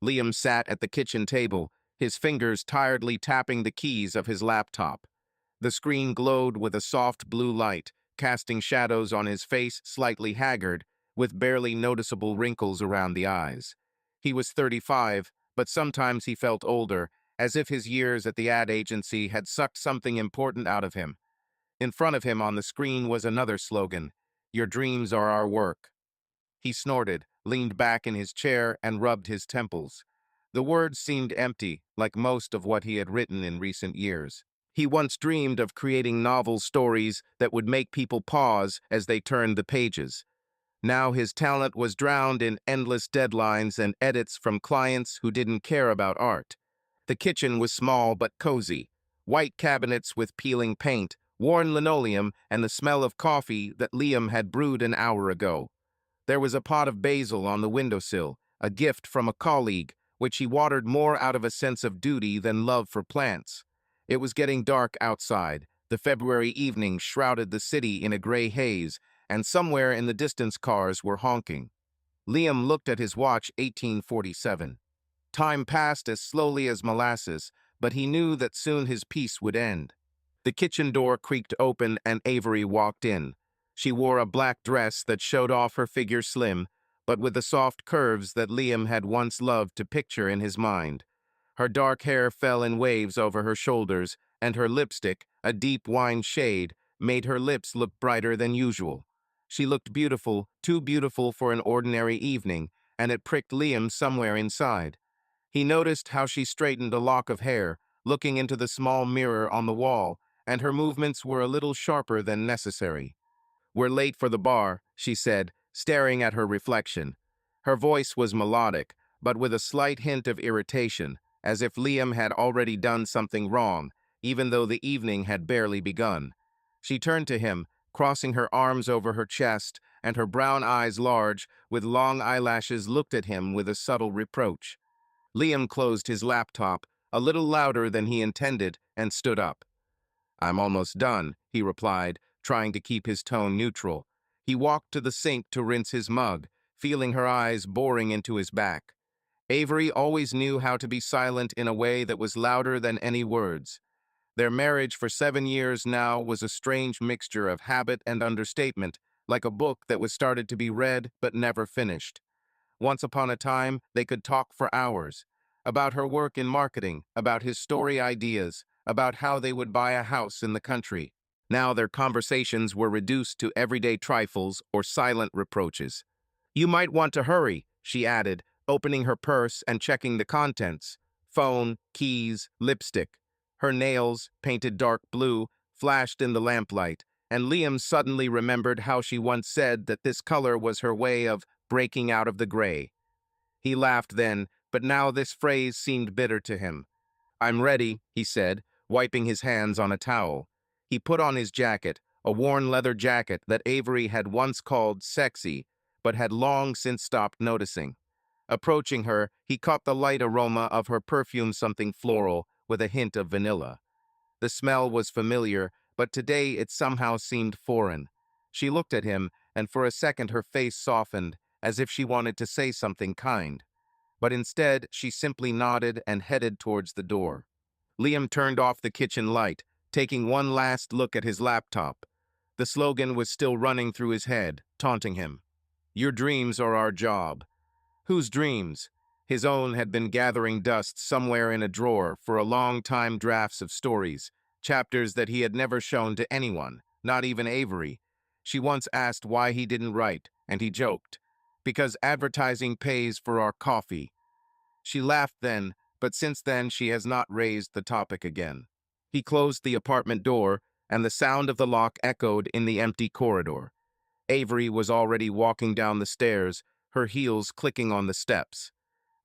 Liam sat at the kitchen table, his fingers tiredly tapping the keys of his laptop. The screen glowed with a soft blue light, casting shadows on his face slightly haggard, with barely noticeable wrinkles around the eyes. He was 35, but sometimes he felt older, as if his years at the ad agency had sucked something important out of him. In front of him on the screen was another slogan, "Your dreams are our work." He snorted, leaned back in his chair, and rubbed his temples. The words seemed empty, like most of what he had written in recent years. He once dreamed of creating novel stories that would make people pause as they turned the pages. Now his talent was drowned in endless deadlines and edits from clients who didn't care about art. The kitchen was small but cozy. White cabinets with peeling paint, worn linoleum, and the smell of coffee that Liam had brewed an hour ago. There was a pot of basil on the windowsill, a gift from a colleague, which he watered more out of a sense of duty than love for plants. It was getting dark outside. The February evening shrouded the city in a gray haze, and somewhere in the distance cars were honking. Liam looked at his watch, 1847. Time passed as slowly as molasses, but he knew that soon his peace would end. The kitchen door creaked open and Avery walked in. She wore a black dress that showed off her figure slim, but with the soft curves that Liam had once loved to picture in his mind. Her dark hair fell in waves over her shoulders, and her lipstick, a deep wine shade, made her lips look brighter than usual. She looked beautiful, too beautiful for an ordinary evening, and it pricked Liam somewhere inside. He noticed how she straightened a lock of hair, looking into the small mirror on the wall, and her movements were a little sharper than necessary. "We're late for the bar," she said, staring at her reflection. Her voice was melodic, but with a slight hint of irritation, as if Liam had already done something wrong, even though the evening had barely begun. She turned to him, crossing her arms over her chest, and her brown eyes, large, with long eyelashes, looked at him with a subtle reproach. Liam closed his laptop, a little louder than he intended, and stood up. "I'm almost done," he replied, trying to keep his tone neutral. He walked to the sink to rinse his mug, feeling her eyes boring into his back. Avery always knew how to be silent in a way that was louder than any words. Their marriage for 7 years now was a strange mixture of habit and understatement, like a book that was started to be read but never finished. Once upon a time, they could talk for hours. About her work in marketing, about his story ideas, about how they would buy a house in the country. Now their conversations were reduced to everyday trifles or silent reproaches. "You might want to hurry," she added, opening her purse and checking the contents. Phone, keys, lipstick. Her nails, painted dark blue, flashed in the lamplight, and Liam suddenly remembered how she once said that this color was her way of breaking out of the gray. He laughed then, but now this phrase seemed bitter to him. "I'm ready," he said, wiping his hands on a towel. He put on his jacket, a worn leather jacket that Avery had once called sexy, but had long since stopped noticing. Approaching her, he caught the light aroma of her perfume, something floral, with a hint of vanilla. The smell was familiar, but today it somehow seemed foreign. She looked at him, and for a second her face softened, as if she wanted to say something kind. But instead, she simply nodded and headed towards the door. Liam turned off the kitchen light, taking one last look at his laptop. The slogan was still running through his head, taunting him. "Your dreams are our job." Whose dreams? His own had been gathering dust somewhere in a drawer for a long time, drafts of stories, chapters that he had never shown to anyone, not even Avery. She once asked why he didn't write, and he joked, "Because advertising pays for our coffee." She laughed then, but since then she has not raised the topic again. He closed the apartment door, and the sound of the lock echoed in the empty corridor. Avery was already walking down the stairs, her heels clicking on the steps.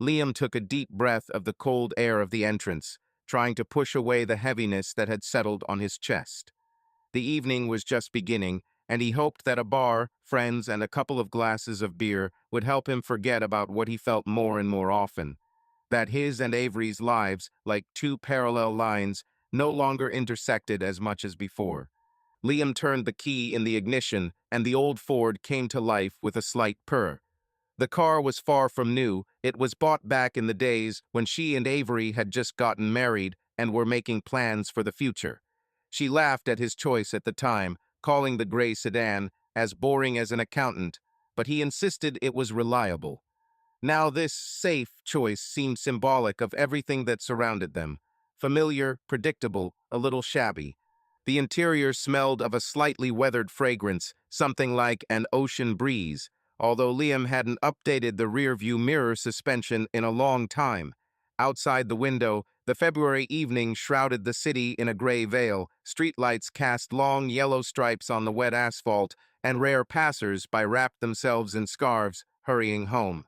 Liam took a deep breath of the cold air of the entrance, trying to push away the heaviness that had settled on his chest. The evening was just beginning, and he hoped that a bar, friends, and a couple of glasses of beer would help him forget about what he felt more and more often. That his and Avery's lives, like two parallel lines, no longer intersected as much as before. Liam turned the key in the ignition, and the old Ford came to life with a slight purr. The car was far from new. It was bought back in the days when she and Avery had just gotten married and were making plans for the future. She laughed at his choice at the time, calling the gray sedan as boring as an accountant, but he insisted it was reliable. Now this safe choice seemed symbolic of everything that surrounded them. Familiar, predictable, a little shabby. The interior smelled of a slightly weathered fragrance, something like an ocean breeze, although Liam hadn't updated the rear-view mirror suspension in a long time. Outside the window, the February evening shrouded the city in a gray veil. Streetlights cast long yellow stripes on the wet asphalt, and rare passers-by wrapped themselves in scarves, hurrying home.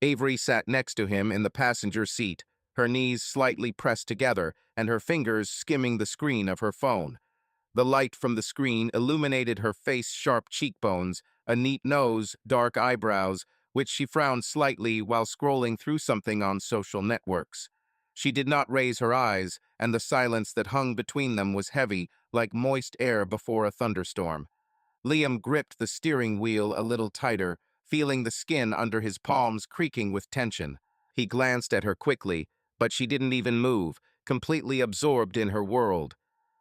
Avery sat next to him in the passenger seat, her knees slightly pressed together and her fingers skimming the screen of her phone. The light from the screen illuminated her face, sharp cheekbones, a neat nose, dark eyebrows, which she frowned slightly while scrolling through something on social networks. She did not raise her eyes, and the silence that hung between them was heavy, like moist air before a thunderstorm. Liam gripped the steering wheel a little tighter, feeling the skin under his palms creaking with tension. He glanced at her quickly, but she didn't even move, completely absorbed in her world.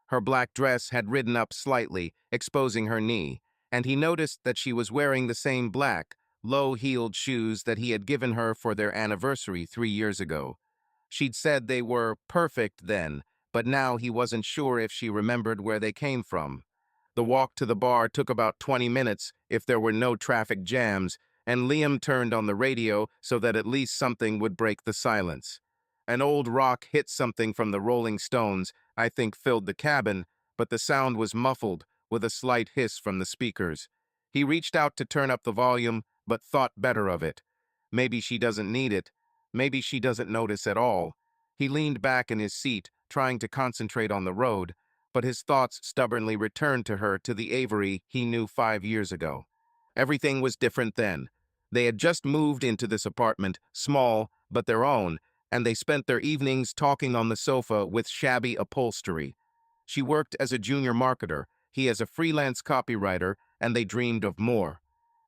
Her black dress had ridden up slightly, exposing her knee, and he noticed that she was wearing the same black, low-heeled shoes that he had given her for their anniversary 3 years ago. She'd said they were perfect then, but now he wasn't sure if she remembered where they came from. The walk to the bar took about 20 minutes if there were no traffic jams, and Liam turned on the radio so that at least something would break the silence. An old rock hit something from the Rolling Stones, I think filled the cabin, but the sound was muffled, with a slight hiss from the speakers. He reached out to turn up the volume, but thought better of it. Maybe she doesn't need it. Maybe she doesn't notice at all. He leaned back in his seat, trying to concentrate on the road, but his thoughts stubbornly returned to her, to the Avery he knew 5 years ago. Everything was different then. They had just moved into this apartment, small, but their own, and they spent their evenings talking on the sofa with shabby upholstery. She worked as a junior marketer, he as a freelance copywriter, and they dreamed of more.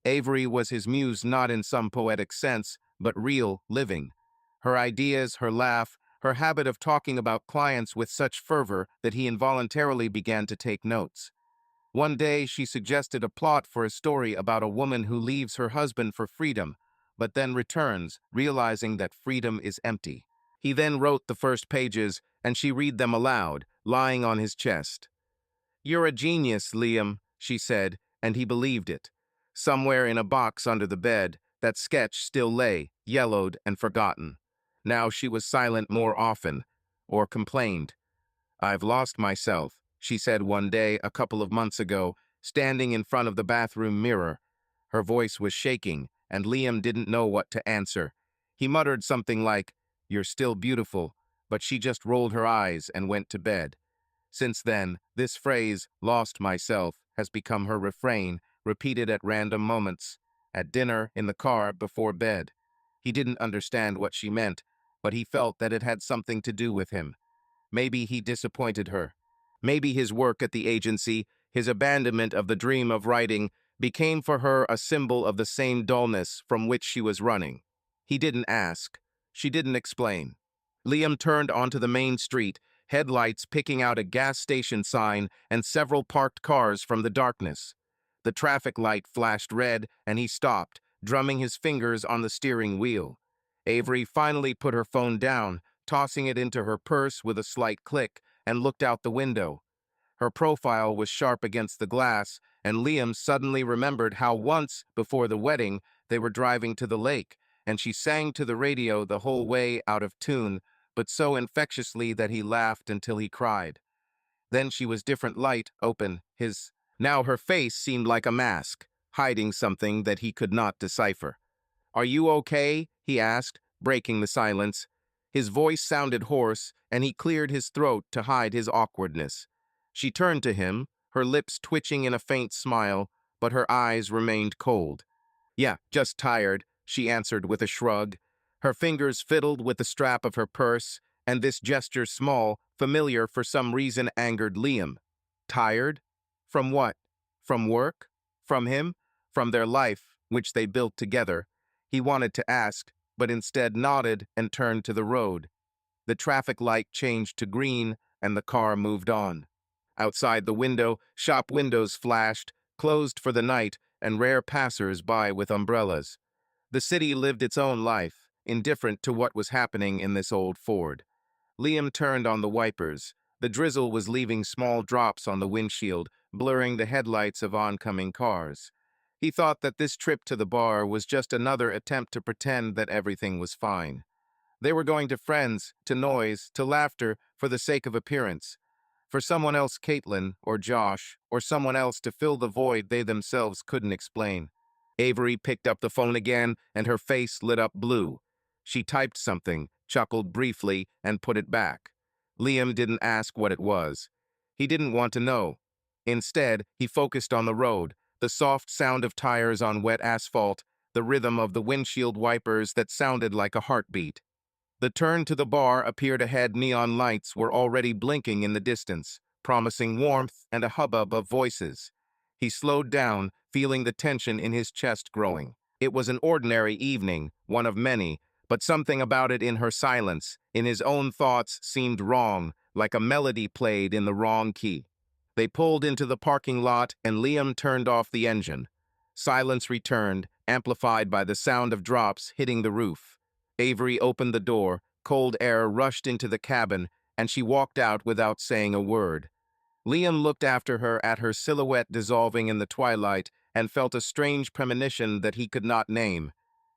Avery was his muse, not in some poetic sense, but real, living. Her ideas, her laugh, her habit of talking about clients with such fervor that he involuntarily began to take notes. One day, she suggested a plot for a story about a woman who leaves her husband for freedom, but then returns, realizing that freedom is empty. He then wrote the first pages, and she read them aloud, lying on his chest. "You're a genius, Liam," she said, and he believed it. Somewhere in a box under the bed, that sketch still lay, yellowed and forgotten. Now she was silent more often, or complained. "I've lost myself," she said one day a couple of months ago, standing in front of the bathroom mirror. Her voice was shaking, and Liam didn't know what to answer. He muttered something like, "You're still beautiful," but she just rolled her eyes and went to bed. Since then, this phrase, "lost myself," has become her refrain, repeated at random moments, at dinner, in the car, before bed. He didn't understand what she meant, but he felt that it had something to do with him. Maybe he disappointed her. Maybe his work at the agency, his abandonment of the dream of writing, became for her a symbol of the same dullness from which she was running. He didn't ask. She didn't explain. Liam turned onto the main street, headlights picking out a gas station sign and several parked cars from the darkness. The traffic light flashed red, and he stopped, drumming his fingers on the steering wheel. Avery finally put her phone down, tossing it into her purse with a slight click, and looked out the window. Her profile was sharp against the glass, and Liam suddenly remembered how once, before the wedding, they were driving to the lake, and she sang to the radio the whole way out of tune, but so infectiously that he laughed until he cried. Then she was different, light, open, his. Now her face seemed like a mask, hiding something that he could not decipher. "Are you okay?" he asked, breaking the silence. His voice sounded hoarse, and he cleared his throat to hide his awkwardness. She turned to him, her lips twitching in a faint smile, but her eyes remained cold. "Yeah, just tired," she answered with a shrug. Her fingers fiddled with the strap of her purse, and this gesture, small, familiar for some reason, angered Liam. Tired? From what? From work? From him? From their life, which they built together? He wanted to ask, but instead nodded and turned to the road. The traffic light changed to green, and the car moved on. Outside the window, shop windows flashed, closed for the night, and rare passers-by with umbrellas. The city lived its own life, indifferent to what was happening in this old Ford. Liam turned on the wipers. The drizzle was leaving small drops on the windshield, blurring the headlights of oncoming cars. He thought that this trip to the bar was just another attempt to pretend that everything was fine. They were going to friends, to noise, to laughter, for the sake of appearance. For someone else, Caitlin, or Josh, or someone else to fill the void they themselves couldn't explain. Avery picked up the phone again, and her face lit up blue. She typed something, chuckled briefly, and put it back. Liam didn't ask what it was. He didn't want to know. Instead, he focused on the road, the soft sound of tires on wet asphalt, the rhythm of the windshield wipers that sounded like a heartbeat. The turn to the bar appeared ahead. Neon lights were already blinking in the distance, promising warmth and a hubbub of voices. He slowed down, feeling the tension in his chest growing. It was an ordinary evening, one of many, but something about it, in her silence, in his own thoughts, seemed wrong, like a melody played in the wrong key. They pulled into the parking lot, and Liam turned off the engine. Silence returned, amplified by the sound of drops hitting the roof. Avery opened the door, cold air rushed into the cabin, and she walked out without saying a word. Liam looked after her at her silhouette dissolving in the twilight and felt a strange premonition that he could not name.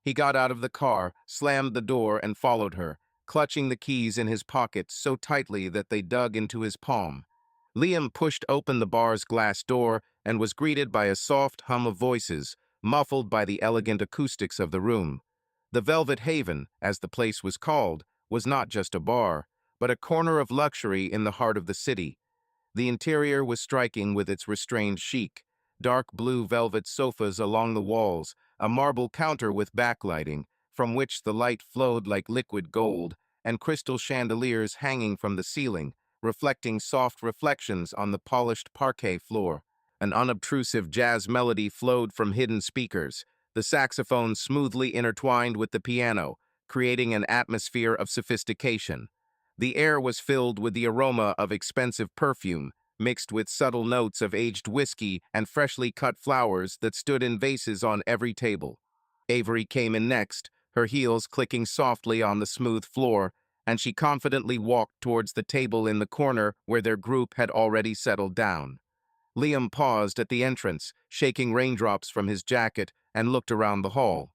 He got out of the car, slammed the door, and followed her, clutching the keys in his pocket so tightly that they dug into his palm. Liam pushed open the bar's glass door and was greeted by a soft hum of voices, muffled by the elegant acoustics of the room. The Velvet Haven, as the place was called, was not just a bar, but a corner of luxury in the heart of the city. The interior was striking with its restrained chic: dark blue velvet sofas along the walls, a marble counter with backlighting, from which the light flowed like liquid gold, and crystal chandeliers hanging from the ceiling, reflecting soft reflections on the polished parquet floor. An unobtrusive jazz melody flowed from hidden speakers, the saxophone smoothly intertwined with the piano, creating an atmosphere of sophistication. The air was filled with the aroma of expensive perfume, mixed with subtle notes of aged whiskey and freshly cut flowers that stood in vases on every table. Avery came in next, her heels clicking softly on the smooth floor, and she confidently walked towards the table in the corner where their group had already settled down. Liam paused at the entrance, shaking raindrops from his jacket, and looked around the hall.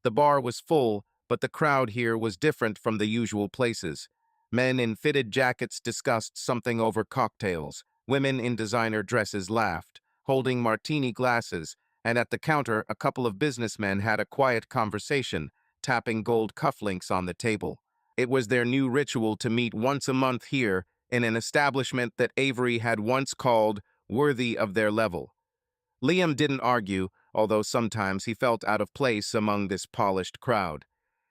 The bar was full, but the crowd here was different from the usual places. Men in fitted jackets discussed something over cocktails. Women in designer dresses laughed, holding martini glasses, and at the counter a couple of businessmen had a quiet conversation, tapping gold cufflinks on the table. It was their new ritual to meet once a month here in an establishment that Avery had once called worthy of their level. Liam didn't argue, although sometimes he felt out of place among this polished crowd.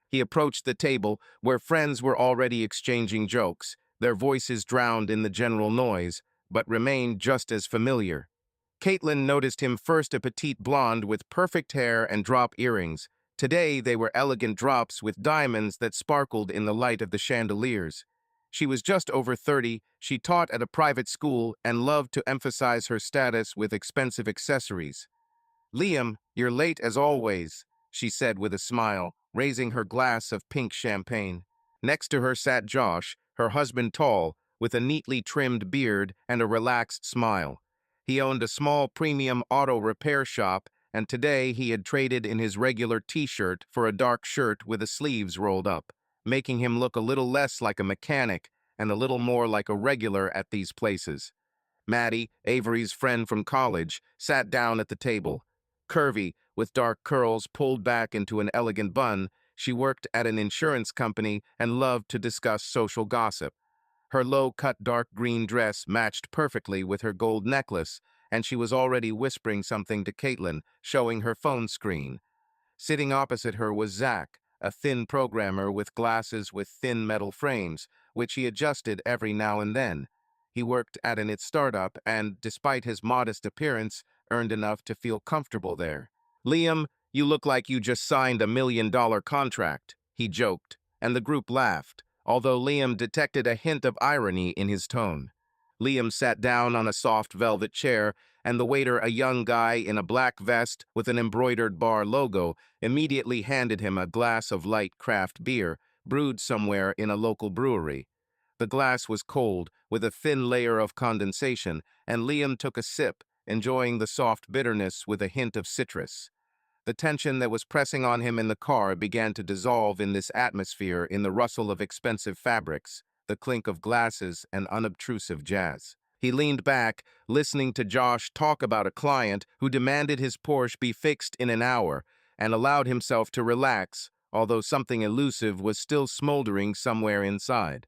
He approached the table, where friends were already exchanging jokes, their voices drowned in the general noise, but remained just as familiar. Caitlin noticed him first, a petite blonde with perfect hair and drop earrings. Today they were elegant drops with diamonds that sparkled in the light of the chandeliers. She was just over 30, she taught at a private school and loved to emphasize her status with expensive accessories. "Liam, you're late as always," she said with a smile, raising her glass of pink champagne. Next to her sat Josh, her husband, tall, with a neatly trimmed beard and a relaxed smile. He owned a small premium auto repair shop, and today he had traded in his regular t-shirt for a dark shirt with the sleeves rolled up, making him look a little less like a mechanic and a little more like a regular at these places. Maddie, Avery's friend from college, sat down at the table. Curvy, with dark curls pulled back into an elegant bun, she worked at an insurance company and loved to discuss social gossip. Her low-cut dark green dress matched perfectly with her gold necklace, and she was already whispering something to Caitlin, showing her phone screen. Sitting opposite her was Zach, a thin programmer with glasses with thin metal frames, which he adjusted every now and then. He worked at an IT startup and, despite his modest appearance, earned enough to feel comfortable there. "Liam, "You look like you just signed $1 million contract," he joked, and the group laughed, although Liam detected a hint of irony in his tone. Liam sat down on a soft velvet chair, and the waiter, a young guy in a black vest with an embroidered bar logo, immediately handed him a glass of light craft beer, brewed somewhere in a local brewery. The glass was cold, with a thin layer of condensation, and Liam took a sip, enjoying the soft bitterness with a hint of citrus. The tension that was pressing on him in the car began to dissolve in this atmosphere, in the rustle of expensive fabrics, the clink of glasses, and unobtrusive jazz. He leaned back, listening to Josh talk about a client who demanded his Porsche be fixed in an hour, and allowed himself to relax, although something elusive was still smoldering somewhere inside.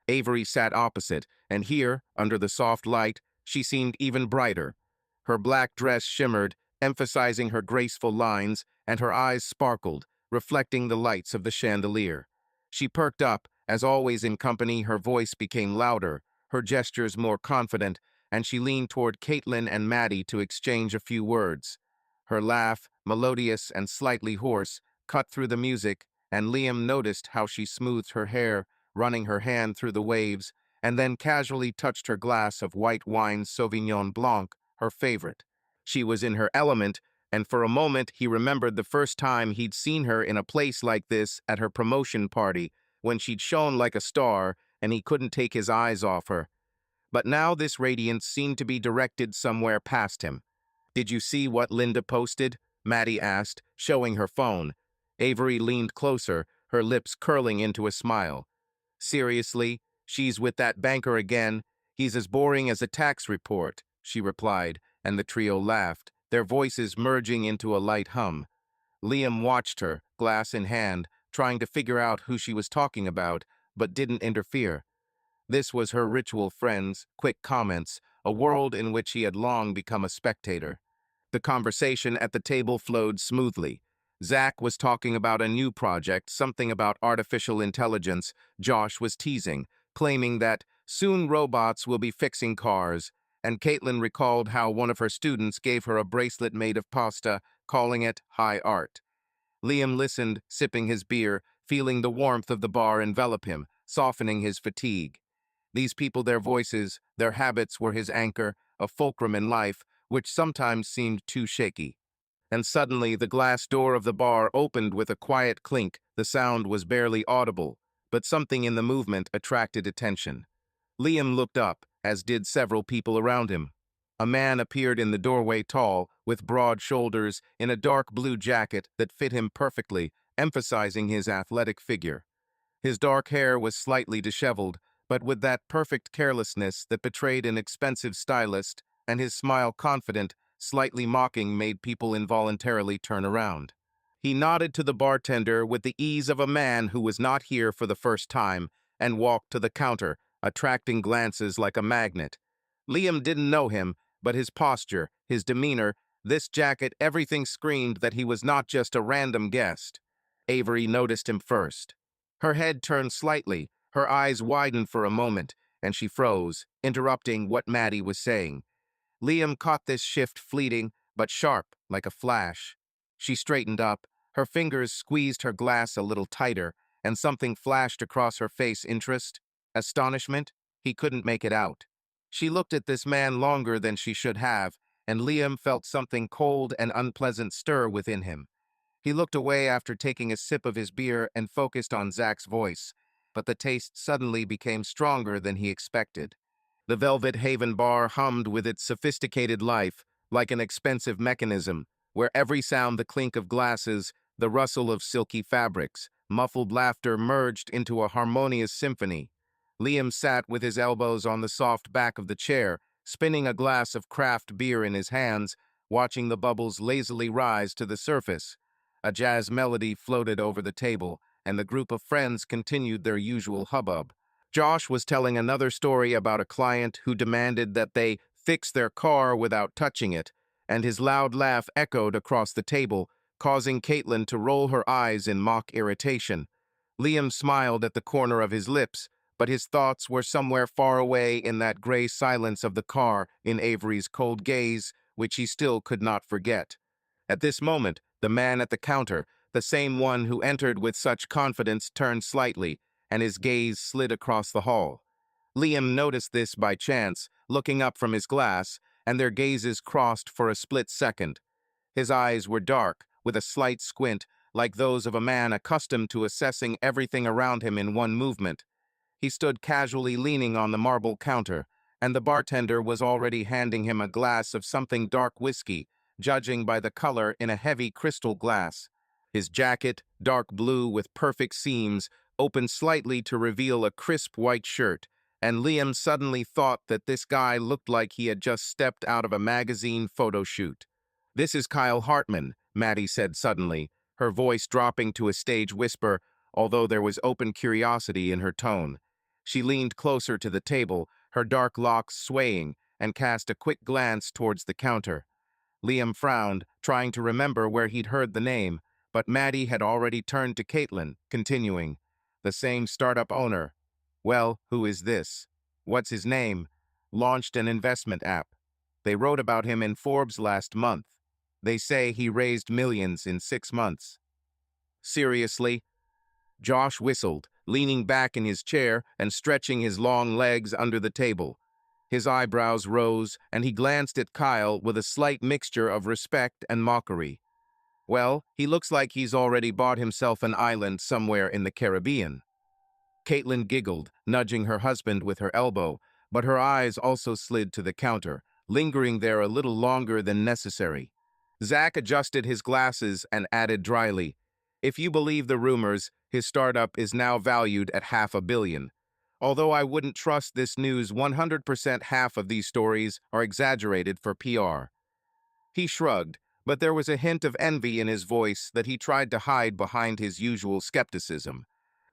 Avery sat opposite, and here, under the soft light, she seemed even brighter. Her black dress shimmered, emphasizing her graceful lines, and her eyes sparkled, reflecting the lights of the chandelier. She perked up, as always in company. Her voice became louder, her gestures more confident, and she leaned toward Caitlin and Maddie to exchange a few words. Her laugh, melodious and slightly hoarse, cut through the music, and Liam noticed how she smoothed her hair, running her hand through the waves, and then casually touched her glass of white wine Sauvignon Blanc, her favorite. She was in her element, and for a moment he remembered the first time he'd seen her in a place like this at her promotion party, when she'd shone like a star and he couldn't take his eyes off her. But now this radiance seemed to be directed somewhere past him. "Did you see what Linda posted?" Maddie asked, showing her phone. Avery leaned closer, her lips curling into a smile. "Seriously, she's with that banker again. He's as boring as a tax report," she replied, and the trio laughed, their voices merging into a light hum. Liam watched her, glass in hand, trying to figure out who she was talking about, but didn't interfere. This was her ritual friends, quick comments, a world in which he had long become a spectator. The conversation at the table flowed smoothly. Zach was talking about a new project, something about artificial intelligence. Josh was teasing, claiming that soon robots will be fixing cars, and Caitlin recalled how one of her students gave her a bracelet made of pasta, calling it high art. Liam listened, sipping his beer, feeling the warmth of the bar envelop him, softening his fatigue. These people, their voices, their habits were his anchor, a fulcrum in life, which sometimes seemed too shaky. And suddenly the glass door of the bar opened with a quiet clink. The sound was barely audible, but something in the movement attracted attention. Liam looked up, as did several people around him. A man appeared in the doorway, tall, with broad shoulders, in a dark blue jacket that fit him perfectly, emphasizing his athletic figure. His dark hair was slightly disheveled, but with that perfect carelessness that betrayed an expensive stylist, and his smile, confident, slightly mocking, made people involuntarily turn around. He nodded to the bartender with the ease of a man who was not here for the first time, and walked to the counter, attracting glances like a magnet. Liam didn't know him, but his posture, his demeanor, this jacket, everything screamed that he was not just a random guest. Avery noticed him first. Her head turned slightly, her eyes widened for a moment, and she froze, interrupting what Maddie was saying. Liam caught this shift, fleeting, but sharp, like a flash. She straightened up, her fingers squeezed her glass a little tighter, and something flashed across her face. Interest? Astonishment? He couldn't make it out. She looked at this man longer than she should have, and Liam felt something cold and unpleasant stir within him. He looked away after taking a sip of his beer and focused on Zach's voice, but the taste suddenly became stronger than he expected. The Velvet Haven bar hummed with its sophisticated life, like an expensive mechanism, where every sound, the clink of glasses, the rustle of silky fabrics, muffled laughter, merged into a harmonious symphony. Liam sat with his elbows on the soft back of the chair, spinning a glass of craft beer in his hands, watching the bubbles lazily rise to the surface. A jazz melody floated over the table, and the group of friends continued their usual hubbub. Josh was telling another story about a client who demanded that they fix their car without touching it, and his loud laugh echoed across the table, causing Caitlin to roll her eyes in mock irritation. Liam smiled at the corner of his lips, but his thoughts were somewhere far away in that gray silence of the car, in Avery's cold gaze, which he still could not forget. At this moment, the man at the counter, the same one who entered with such confidence, turned slightly, and his gaze slid across the hall. Liam noticed this by chance, looking up from his glass, and their gazes crossed for a split second. His eyes were dark, with a slight squint, like those of a man accustomed to assessing everything around him in one movement. He stood casually leaning on the marble counter, and the bartender was already handing him a glass of something dark whiskey, judging by the color in a heavy crystal glass. His jacket, dark blue with perfect seams, opened slightly to reveal a crisp white shirt, and Liam suddenly thought that this guy looked like he had just stepped out of a magazine photo shoot. "This is Kyle Hartman," Maddie said suddenly, her voice dropping to a stage whisper, although there was open curiosity in her tone. She leaned closer to the table, her dark locks swaying, and cast a quick glance towards the counter. Liam frowned, trying to remember where he'd heard the name, but Maddie had already turned to Caitlin, continuing, "The same startup owner. Well, who is this? What's his name? Launched an investment app. They wrote about him in Forbes last month. They say he raised millions in 6 months." "Seriously?" Josh whistled, leaning back in his chair and stretching his long legs under the table. His eyebrows rose, and he glanced at Kyle with a slight mixture of respect and mockery. "Well, he looks like he's already bought himself an island somewhere in the Caribbean." Caitlin giggled, nudging her husband with her elbow, but her eyes also slid to the counter, lingering there a little longer than necessary. Zach adjusted his glasses and added dryly, "If you believe the rumors, his startup is now valued at $500 million. Although I wouldn't trust this news 100%, half of these stories are exaggerated for PR. He shrugged, but there was a hint of envy in his voice that he tried to hide behind his usual skepticism.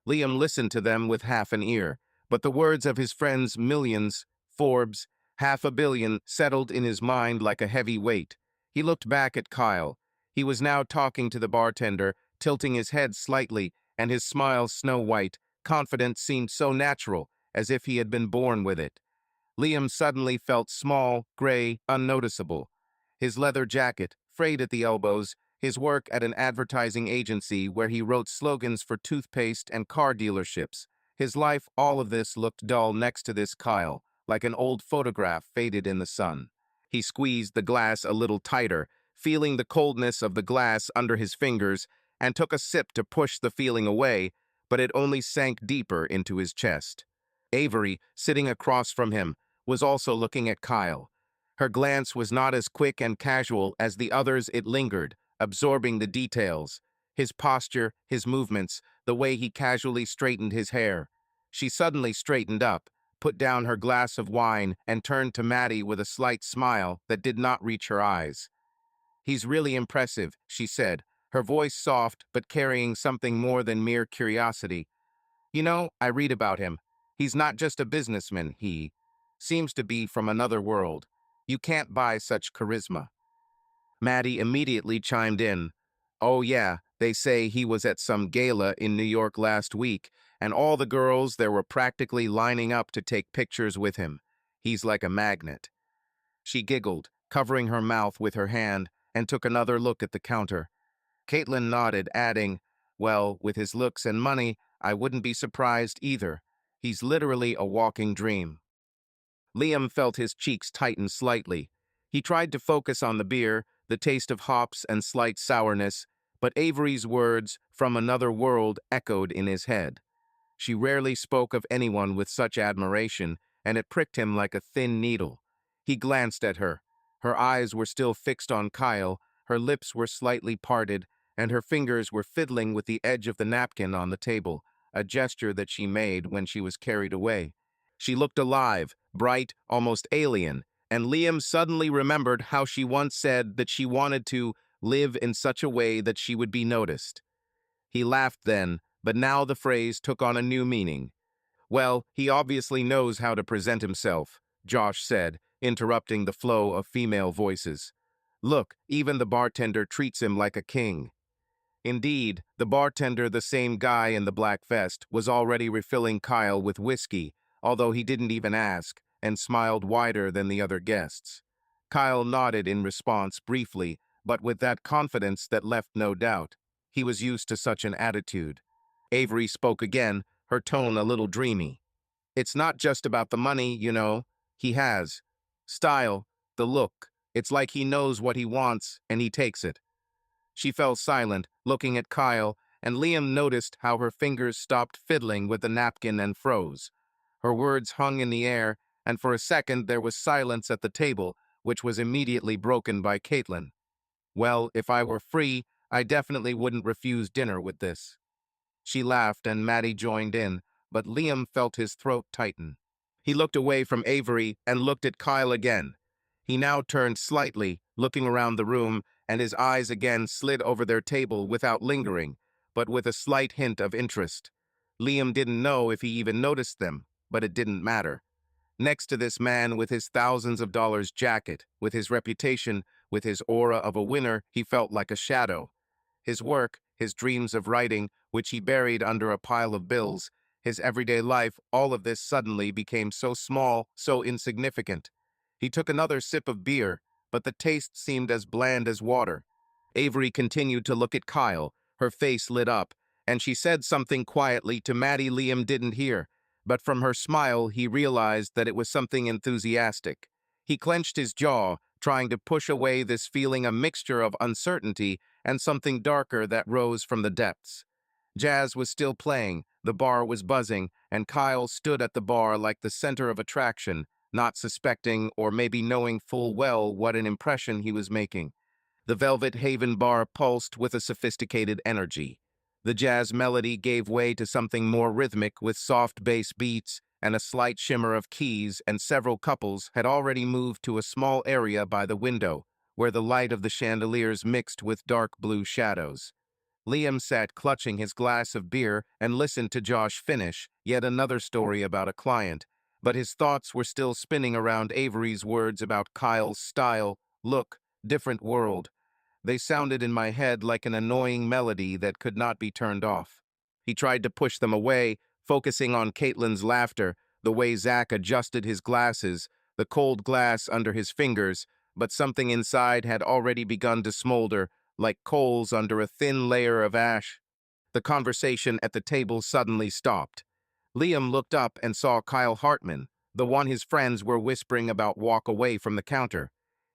Liam listened to them with half an ear, but the words of his friends millions, Forbes, $500 million settled in his mind like a heavy weight. He looked back at Kyle. He was now talking to the bartender, tilting his head slightly, and his smile snow-white, confident, seemed so natural, as if he had been born with it. Liam suddenly felt small, gray, unnoticeable. His leather jacket, frayed at the elbows, his work at an advertising agency where he wrote slogans for toothpaste and car dealerships. His life, all of this looked dull next to this Kyle, like an old photograph faded in the sun. He squeezed the glass a little tighter, feeling the coldness of the glass under his fingers, and took a sip to push the feeling away, but it only sank deeper into his chest. Avery, sitting across from him, was also looking at Kyle. Her glance was not as quick and casual as the others. It lingered, absorbing the details, his posture, his movements, the way he casually straightened his hair. She suddenly straightened up, put down her glass of wine, and turned to Maddie with a slight smile that did not reach her eyes. "He's really impressive," she said, her voice soft but carrying something more than mere curiosity. "You know, I read about him. He's not just a businessman, he seems to be from another world. You can't buy such charisma." Maddie immediately chimed in. "Oh yeah, they say he was at some gala in New York last week, and all the girls there were practically lining up to take pictures with him. He's like a magnet." She giggled, covering her mouth with her hand, and took another look at the counter. Caitlin nodded, adding, "Well, with his looks and money, I wouldn't be surprised either. He's literally a walking dream." Liam felt his cheeks tighten slightly. He tried to focus on the beer, the taste of hops and slight sourness, but Avery's words, "from another world," echoed in his head. She rarely spoke of anyone with such admiration, and it pricked him like a thin needle. He glanced at her. Her eyes were still fixed on Kyle, her lips were slightly parted, and her fingers were fiddling with the edge of the napkin on the table, a gesture that she made when she was carried away. She looked alive, bright, almost alien, and Liam suddenly remembered how she once said that she wanted to live in such a way that she would be noticed. He laughed then, but now the phrase took on a new meaning. "Well, he obviously knows how to present himself," Josh said, interrupting the flow of female voices. "Look, even the bartender treats him like a king." Indeed, the bartender, the same guy in the black vest, was already refilling Kyle with whiskey, although he didn't even ask, and smiled wider than the other guests. Kyle nodded in response briefly, but with that confidence that left no doubt. He was used to such an attitude. Avery spoke again, her tone a little dreamy. It's not just about the money, you know. He has style, the look. It's like he knows what he wants and he takes it. She fell silent, looking at Kyle, and Liam noticed how her fingers stopped fiddling with the napkin and froze. Her words hung in the air, and for a second there was silence at the table, which was immediately broken by Caitlin. Well, if I were free, I definitely wouldn't refuse dinner with this. She laughed and Maddie joined in, but Liam felt his throat tighten. He looked away from Avery and looked at Kyle again. He now turned slightly, looking around the room, and his eyes again slid over their table without lingering, but with a slight hint of interest. Liam didn't know if he even noticed them, but it didn't matter. Next to this man with his thousands of dollars jacket, with his reputation, with his aura of a winner, he felt like a shadow. His work, his dreams of writing, which he buried under a pile of bills, his everyday life, all of this suddenly became so small, so insignificant. He took another sip of beer, but the taste seemed as bland as water. Avery continued to look at Kyle, her face lit up, and she said something quietly to Maddie Liam didn't hear, but from her smile he realized that it was something enthusiastic. He clenched his jaw, trying to push away this feeling, a mixture of uncertainty and something darker that rose from the depths. Jazz was still playing, the bar was buzzing, and Kyle stood at the bar like the center of attraction, not suspecting or maybe knowing full well what an impression he was making. The Velvet Haven bar pulsed with a sophisticated energy. The jazz melody gave way to something more rhythmic with soft bass beats and a slight shimmer of keys, and several couples had already moved to a small area by the window, where the light of the chandeliers mixed with dark blue shadows. Liam sat clutching his glass of beer and listened to Josh finish yet another story about a client, but his thoughts were still spinning around Avery's words about Kyle's style, look, different world. They sounded in my head like an annoying melody that could not be turned off. He tried to push them away, focusing on Caitlin's laughter, the way Zach adjusted his glasses, the cold glass under his fingers, but something inside had already begun to smolder, like coals under a thin layer of ash. The conversation at the table suddenly stopped. Liam looked up and saw Kyle Hartman, the one his friends were whispering about, walk away from the counter.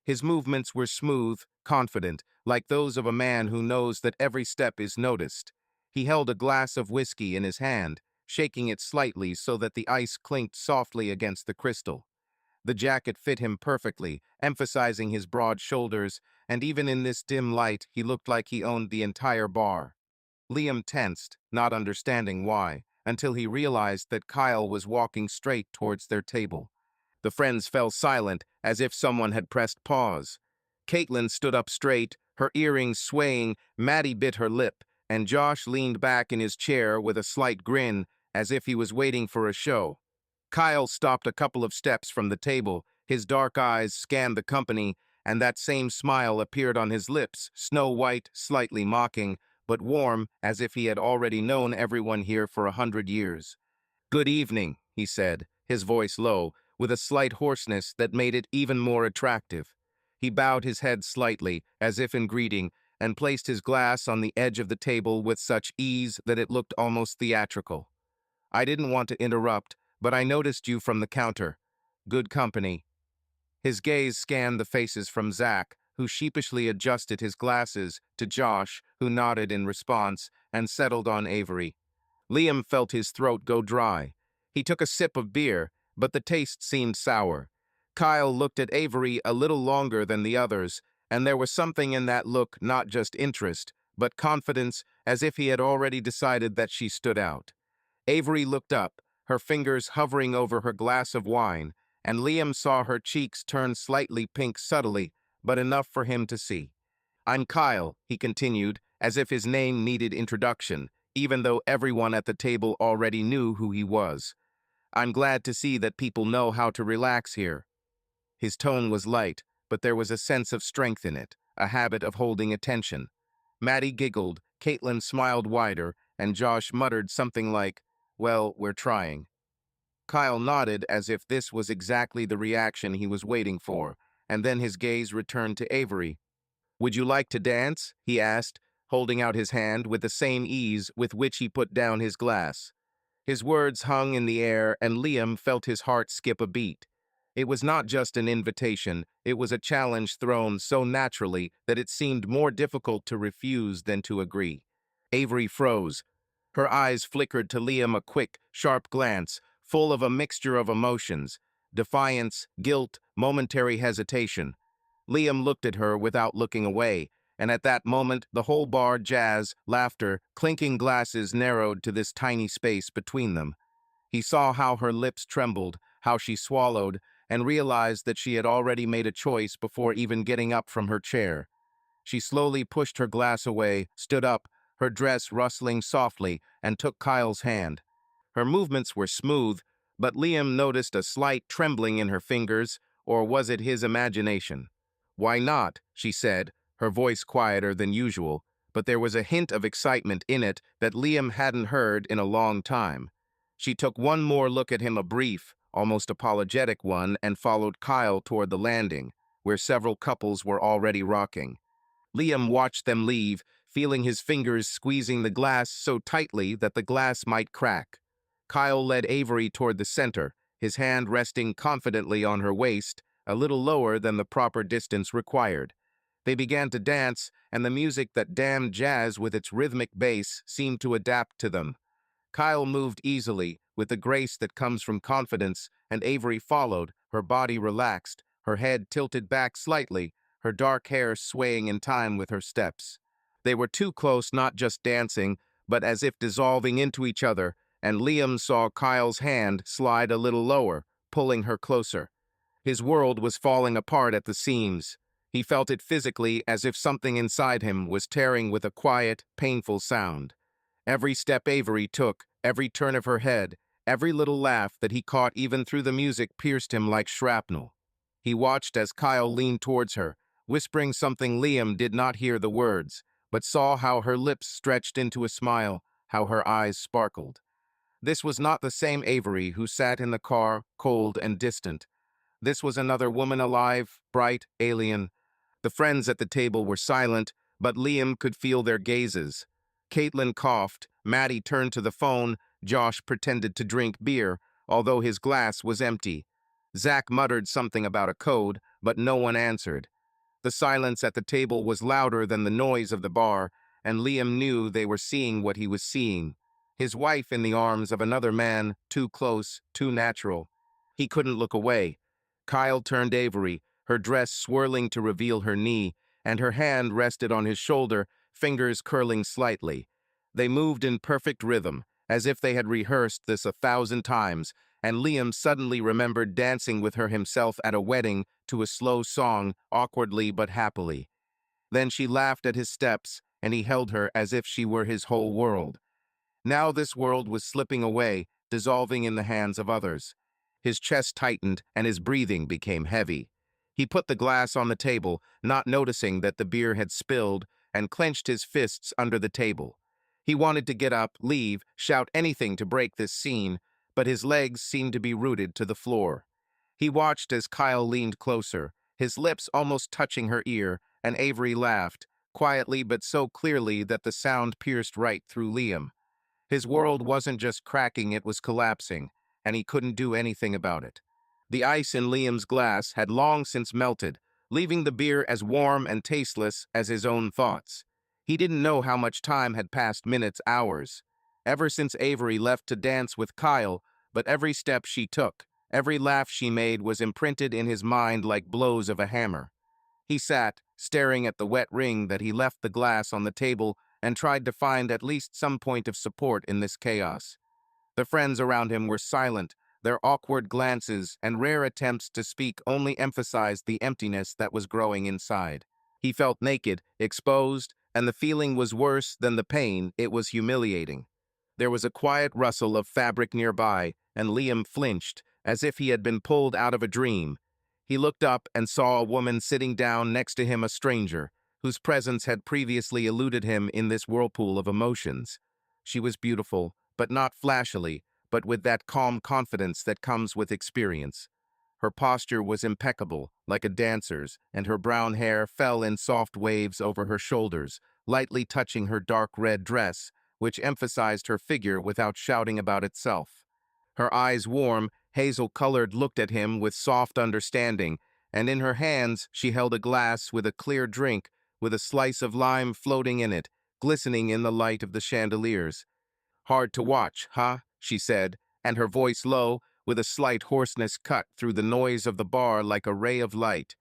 His movements were smooth, confident, like those of a man who knows that every step is noticed. He held a glass of whiskey in his hand, shaking it slightly so that the ice clinked softly against the crystal. The jacket fit him perfectly, emphasizing his broad shoulders, and even in this dim light, he looked like he owned the entire bar. Liam tensed, not understanding why, until he realized that Kyle was walking straight towards their table. The friends fell silent, as if someone had pressed pause. Caitlin stood up straight, her earrings swaying, Maddie bit her lip, and Josh leaned back in his chair with a slight grin, as if he was waiting for a show. Kyle stopped a couple of steps from the table, his dark eyes scanned the company, and that same smile appeared on his lips, snow-white, slightly mocking, but warm, as if he had already known everyone here for 100 years. "Good evening," he said, his voice low, with a slight hoarseness that made it even more attractive. He bowed his head slightly, as if in greeting, and placed his glass on the edge of the table with such ease that it looked almost theatrical. "I didn't want to interrupt, but I noticed you from the counter. Good company." His gaze scanned the faces from Zach, who sheepishly adjusted his glasses, to Josh, who nodded in response, and settled on Avery. Liam felt his throat go dry. He took a sip of beer, but the taste seemed sour. Kyle looked at Avery a little longer than the others, and there was something in that look, not just interest, but confidence, as if he had already decided that she stood out. Avery looked up, her fingers hovering over her glass of wine, and Liam saw her cheeks turn slightly pink subtly, but enough for him to see. "I'm Kyle," he continued, as if his name needed introduction, even though everyone at the table already knew who he was. "I'm glad to see that people know how to relax here." His tone was light, but there was a sense of strength in it, a habit of holding attention. Maddie giggled, Caitlin smiled wider, and Josh muttered something like, "Well, we're trying." Kyle nodded as if this was exactly the reaction he was waiting for, and then his gaze returned to Avery. "Would you like to dance?" he asked, holding out his hand with the same ease with which he put down his glass. His words hung in the air, and Liam felt his heart skip a beat. It was not just an invitation, it was a challenge thrown so naturally that it seemed more difficult to refuse than to agree. Avery froze. Her eyes flickered to Liam a quick, sharp glance, full of a mixture of emotions: defiance, guilt, momentary hesitation. Liam looked at her without looking away, and at that moment the whole bar, jazz, laughter, clinking glasses narrowed to this tiny space between them. He saw how her lips trembled, how she swallowed, and realized that she had already made a choice before even getting up from her chair. She slowly pushed her glass away, stood up, her dress rustling softly, and took Kyle's hand. Her movements were smooth, but Liam noticed a slight trembling in her fingers, or was it his imagination? "Why not?" she said, her voice quieter than usual, but there was a hint of excitement in it that Liam hadn't heard in a long time. She took one more look at him, a brief, almost apologetic one, and followed Kyle toward the landing, where several couples were already rocking. Liam watched them leave, feeling his fingers squeezing the glass so tightly that the glass might crack. Kyle led Avery toward the center, his hand resting confidently on her waist, a little lower than the proper distance required. They began to dance, and the music that damned jazz with its rhythmic bass seemed to adapt to them. Kyle moved easily, with the grace that comes from confidence, and Avery followed, her body relaxed, her head tilted back slightly, her dark hair swaying in time with her steps. They were too close, not just dancing, but as if dissolving into each other, and Liam saw Kyle's hand slide a little lower, pulling her closer. His world was falling apart at the seams. He felt it physically, as if something inside him was tearing with a quiet, painful sound. Every step Avery took, every turn of her head, every little laugh that he caught even through the music pierced him like shrapnel. He watched as Kyle leaned towards her, whispering something. Liam did not hear the words, but saw how her lips stretched into a smile, how her eyes sparkled. This was not the same Avery who sat in the car, cold and distant. This was another woman, alive, bright, alien. The friends at the table were silent, but Liam could feel their gazes. Caitlin coughed, Maddie turned to the phone, Josh pretended to drink beer, although his glass was empty. Zach muttered something about a code, but no one answered. The silence at the table was louder than the noise of the bar, and Liam knew they were seeing what he was seeing. His wife in the arms of another man, too close, too natural. He couldn't look away. Kyle turned Avery, her dress swirling to reveal her knee, and her hand rested on his shoulder, fingers curling slightly. They moved in perfect rhythm, as if they had rehearsed this 1,000 times, and Liam suddenly remembered dancing with her himself at a wedding to a slow song, awkwardly but happily. Then she laughed at his steps, and he held her as if she were his whole world. Now this world was slipping away, dissolving in the hands of others. His chest tightened, and his breathing became heavy. He put the glass on the table, not noticing that the beer had spilled, and clenched his fists under the table. He wanted to get up, leave, shout anything to break this scene, but his legs seemed to be rooted to the floor. He watched as Kyle leaned closer, his lips almost touching her ear, and Avery laughed, quietly but so clearly that the sound pierced right through Liam. His world wasn't just cracking, it was collapsing, and he couldn't do anything about it. The ice in Liam's glass had long since melted, leaving the beer as warm and tasteless as his own thoughts. He didn't know how much time had passed, minutes, hours, ever since Avery left to dance with Kyle, but every step she took, every laugh she made was imprinted in his mind like blows of a hammer. He sat, staring at the wet ring that he left the glass on the table, and tried to find at least some point of support in this chaos. The friends around him were silent, their awkward glances and rare attempts to speak only emphasized the emptiness that was growing inside. He felt naked, exposed, and the feeling was worse than the pain. It was humiliating. There was a quiet rustle of fabric nearby, and Liam flinched, as if he had been pulled out of a dream. He looked up and saw a woman sitting down next to him, a stranger, whose presence had previously eluded him in this whirlpool of emotions. She was beautiful, but not flashily, but with that calm confidence that comes with experience. Her posture was impeccable, like a dancer's, and her brown hair fell in soft waves over her shoulders, lightly touching her dark red dress, which emphasized her figure without shouting about itself. Her eyes, warm, hazel-colored, looked at him with soft understanding, and in her hands she held a glass with a clear drink, with a slice of lime floating in it, glistening in the light of the chandeliers. "Hard to watch, huh?" she said, and her voice low, with a slight hoarseness cut through the noise of the bar like a ray of light.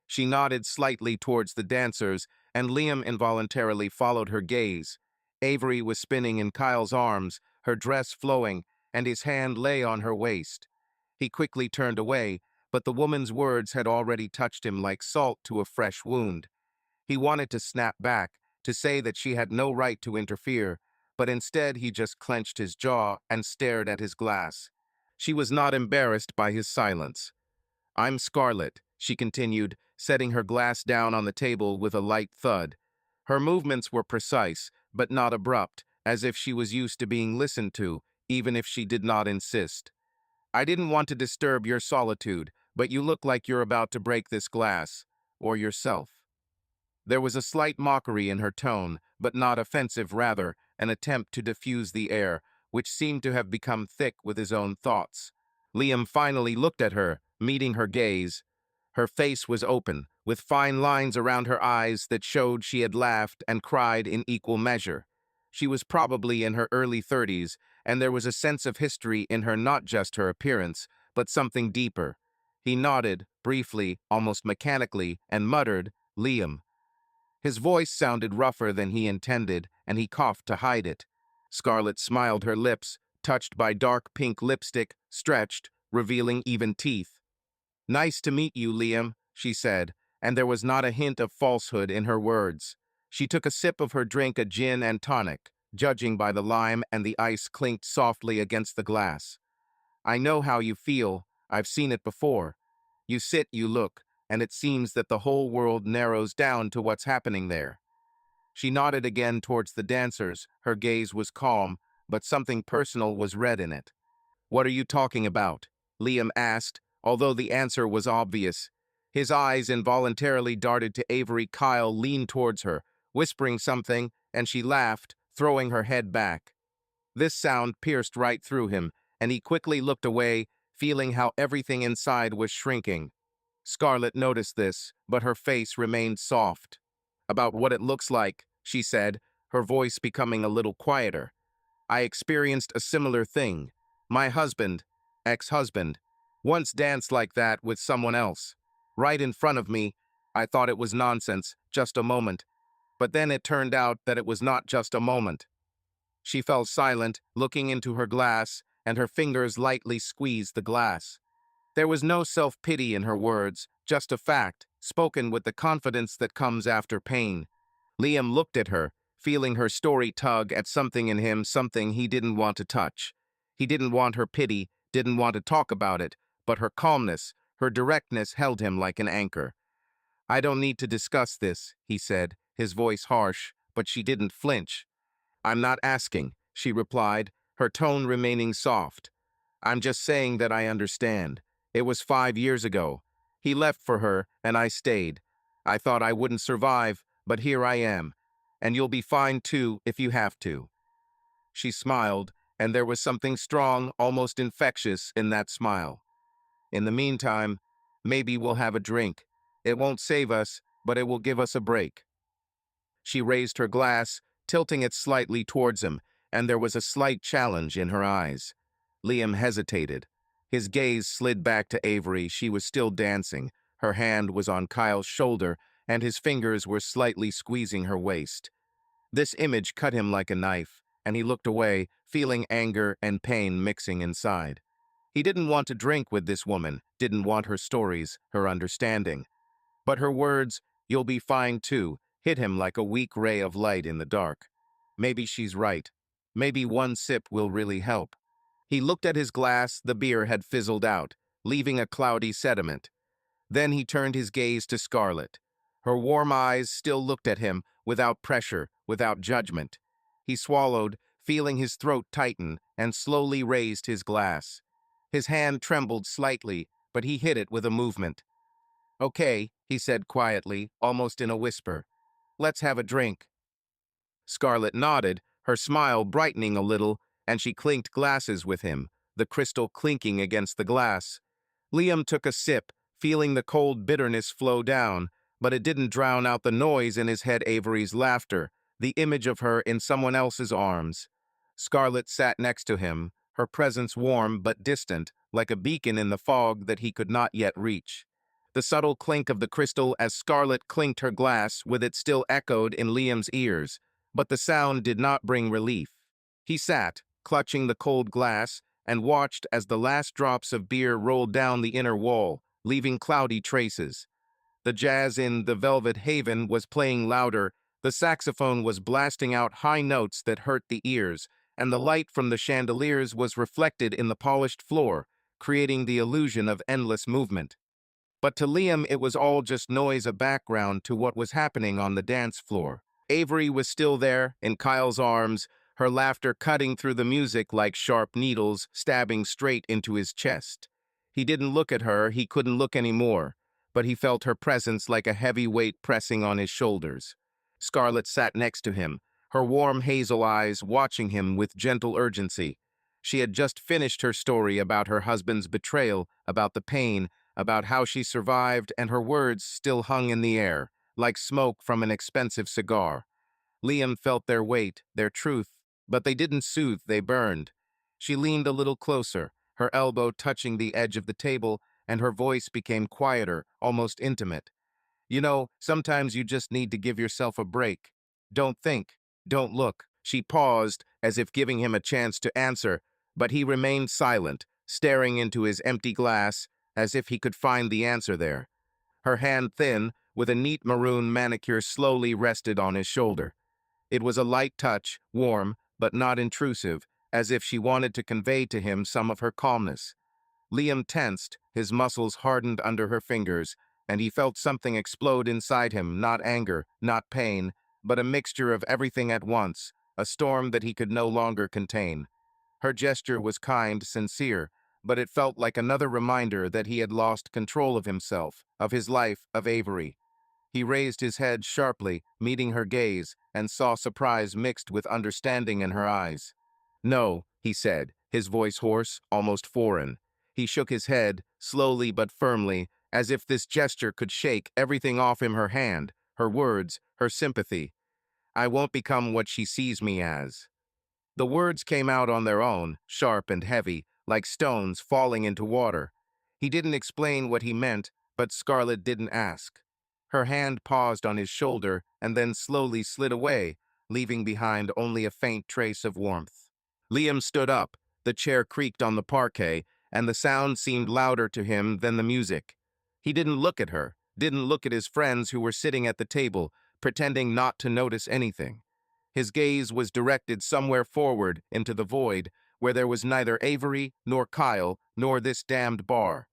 She nodded slightly towards the dancers, and Liam involuntarily followed her gaze. Avery was spinning in Kyle's arms, her dress flowing, and his hand lay on her waist. He quickly turned away, but the woman's words had already touched him like salt to a fresh wound. He wanted to snap back, to say that she had no right to interfere, but instead he just clenched his jaw and stared at his glass. She was not embarrassed by his silence. "I'm Scarlett," she continued, setting her glass down on the table with a light thud. Her movements were precise, but not abrupt, as if she was used to being listened to, even if she did not insist. "I didn't want to disturb your solitude, but you look like you're about to break this glass. Or yourself." There was a slight mockery in her tone, but not offensive, rather, an attempt to diffuse the air, which seemed to have become thick with his own thoughts. Liam finally looked at her, meeting her gaze. Her face was open, with fine lines around her eyes that showed she had laughed and cried in equal measure. She was probably in her early 30s, and there was a sense of history in her, not just her appearance, but something deeper. He nodded, briefly, almost mechanically, and muttered, "Liam." His voice sounded rougher than he intended, and he coughed to hide it. Scarlett smiled, her lips, touched by dark pink lipstick, stretched, revealing even teeth. "Nice to meet you, Liam," she said, and there was not a hint of falsehood in her words. She took a sip of her drink, a gin and tonic, judging by the lime and the ice clinked softly against the glass. "I know how you feel. I've seen it before. You sit, you look, and it seems that the whole world narrows down to what's happening there." She nodded again towards the dancers. Her gaze was calm, but something personal was read in it. "What are you talking about?" Liam asked, although the answer was obvious. His eyes involuntarily darted to Avery. Kyle leaned towards her, whispering something, and she laughed, throwing her head back. This sound pierced right through him, and he quickly looked away, feeling how everything inside was shrinking. Scarlett noticed this, but her face remained soft. "About what it looks like," she said, her voice becoming a little quieter. "I experienced a similar thing. My husband, ex-husband, once danced like that with someone else. Right in front of me. I thought it was nonsense, just a moment. But then it turned out that it was not just a moment." She fell silent, looking into her glass, and her fingers lightly squeezed the glass. There was no self-pity in her words, just a fact, spoken with the confidence that comes after pain. Liam looked at her, feeling her story tug at something in him, something he didn't want to touch. He didn't want her pity, didn't want to talk about it, but her calmness, her directness held him like an anchor. "I don't need to discuss this," he said, his voice harsh, but she didn't flinch. "I'm not asking," she replied, her tone remaining soft. "I'm just saying that I understand. It was 5 years ago. He left for her, and I stayed. I thought I wouldn't survive, but here I am. And you'll be fine too if you have to." She smiled, and there was something strong, almost infectious, in that smile. "In the meantime, maybe we'll have a drink. It won't save us, but it will give us a break." She raised her glass, tilting it slightly towards him, and there was a slight challenge in her eyes. Liam hesitated. His gaze slid back to Avery. She was still dancing. Her hand was on Kyle's shoulder, and his fingers were slightly squeezing her waist. This image cut him like a knife, and he looked away, feeling anger and pain mixing inside. He didn't want to drink with this woman, didn't want her stories, her understanding. But her words, "You'll be fine too," hit him like a weak ray of light in the dark. Maybe she's right. Maybe one sip will really help. He looked at his glass. The beer had fizzled out, leaving a cloudy sediment. Then he turned his gaze to Scarlett. Her warm eyes still looked at him, without pressure, without judgment. He swallowed, feeling his throat tighten, and slowly raised his glass. His hand trembled slightly, but he hid it with a movement. "Okay," he said quietly, almost in a whisper. "Let's have a drink." Scarlett nodded, her smile brightening a little, and she clinked glasses with him, the crystal clinking against the glass. Liam took a sip, feeling the cold bitterness flow down, but it didn't drown out the noise in his head. Avery's laughter, the image of her in someone else's arms. Scarlett sat next to him, her presence warm but distant, like a beacon in the fog that he could not yet reach. The subtle clink of the crystal as Scarlett clinked her glass with it still echoed in Liam's ears, but the sound did not bring relief. He sat, clutching the cold glass, and watched as the last drops of beer rolled down the inner wall, leaving cloudy traces. The jazz in The Velvet Haven was playing louder, the saxophone was blasting out high notes that hurt the ears, and the light from the chandeliers was reflected in the polished floor, creating the illusion of endless movement. But to Liam it was all just noise, a background to what was happening on the dance floor. Avery was still there, in Kyle's arms, her laughter cutting through the music like sharp needles, stabbing straight into his chest. He didn't look at her, he couldn't look anymore, but he felt her presence like a heavy weight pressing on his shoulders. Scarlett sat next to him, her warm hazel eyes watching him with gentle urgency. She had just finished her story about her husband's betrayal, about the pain, about how she survived, and her words still hung in the air, like smoke from an expensive cigar. Liam felt their weight, their truth, but they didn't soothe, they burned. She leaned a little closer, her elbow touching the edge of the table, and her voice became quieter, almost intimate. "You know, sometimes you just need to give yourself a break. Don't think, don't look." She paused, as if giving him a chance to answer, but he remained silent, staring into his empty glass, as if he could find the answer there. Her hand, thin, with a neat maroon manicure, slowly rested on his shoulder. It was a light touch, warm, but not intrusive, as if she wanted to convey to him some of her calmness. Liam tensed, his muscles hardened under her fingers, and he felt something explode inside him, not anger, not pain, but a mixture of everything at once, a storm that he could no longer contain. Her gesture was kind, sincere, but it felt like another reminder that he had lost control of himself, of his life, of Avery. He raised his head sharply, meeting her gaze, and saw surprise mixed with understanding in her eyes. "No," he said, his voice hoarse, almost foreign. He shook his head, slowly but firmly, as if this gesture could shake everything off him, her hand, her words, her sympathy. "I won't become what she sees me as." The words came out on their own, sharp and heavy, like stones falling into water. He didn't explain what he meant, but Scarlett didn't ask. Her hand paused on his shoulder and then slowly slid away, leaving behind only a faint trace of warmth. Liam stood up. The chair creaked on the parquet, and the sound seemed louder to him than the music. He didn't look at her, didn't look at his friends who were sitting at the table, pretending not to notice anything. His gaze was directed somewhere forward into the void, where there was neither Avery, nor Kyle, nor this damned bar.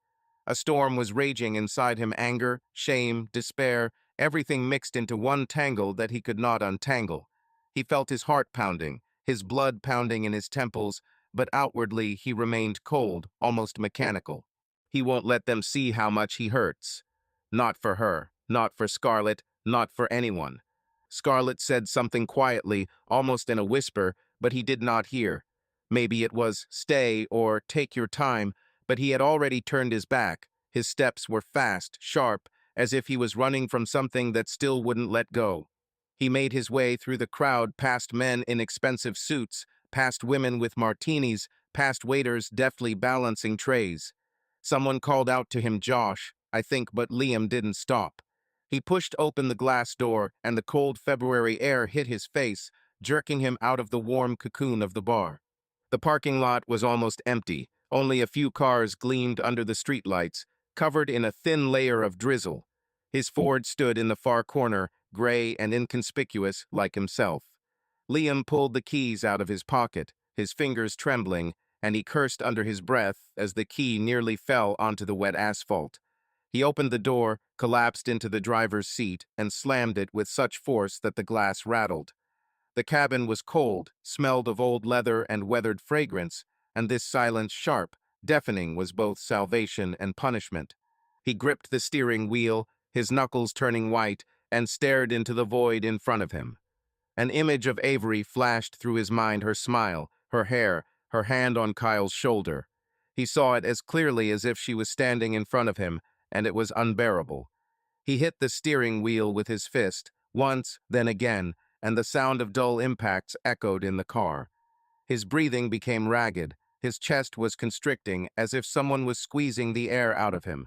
A storm was raging inside him, anger, shame, despair, everything mixed into one tangle that he could not untangle. He felt his heart pounding, his blood pounding in his temples, but outwardly he remained cold, almost mechanical. He won't let them see how much he hurts. Not for her, not for Scarlett, not for anyone. Scarlett said something quietly, almost in a whisper, but he did not hear. Maybe it was "stay" or "take your time," but he had already turned his back. His steps were fast, sharp, as if he was running from something that still wouldn't let go. He made his way through the crowd, past men in expensive suits, past women with martinis, past waiters deftly balancing trays. Someone called out to him, "Josh," I think, but Liam didn't stop. He pushed open the glass door, and the cold February air hit his face, jerking him out of the warm cocoon of the bar. The parking lot was almost empty. Only a few cars gleamed under the streetlights, covered in a thin layer of drizzle. His Ford stood in the far corner, gray and inconspicuous like himself. Liam pulled the keys out of his pocket, his fingers trembling, and he cursed under his breath as the key nearly fell onto the wet asphalt. He opened the door, collapsed into the driver's seat, and slammed it with such force that the glass rattled. The cabin was cold, smelled of old leather and weathered fragrance, and this silence sharp, Deafening was both salvation and punishment. He gripped the steering wheel, his knuckles turning white, and stared into the void in front of him. An image of Avery flashed through his mind, her smile, her hair, her hand on Kyle's shoulder. He saw it as clearly as if she was standing in front of him, and it was unbearable. He hit the steering wheel with his fist, once, then again, and the sound of dull impacts echoed in the car. His breathing became ragged, his chest was constricting as if someone was squeezing the air out of him.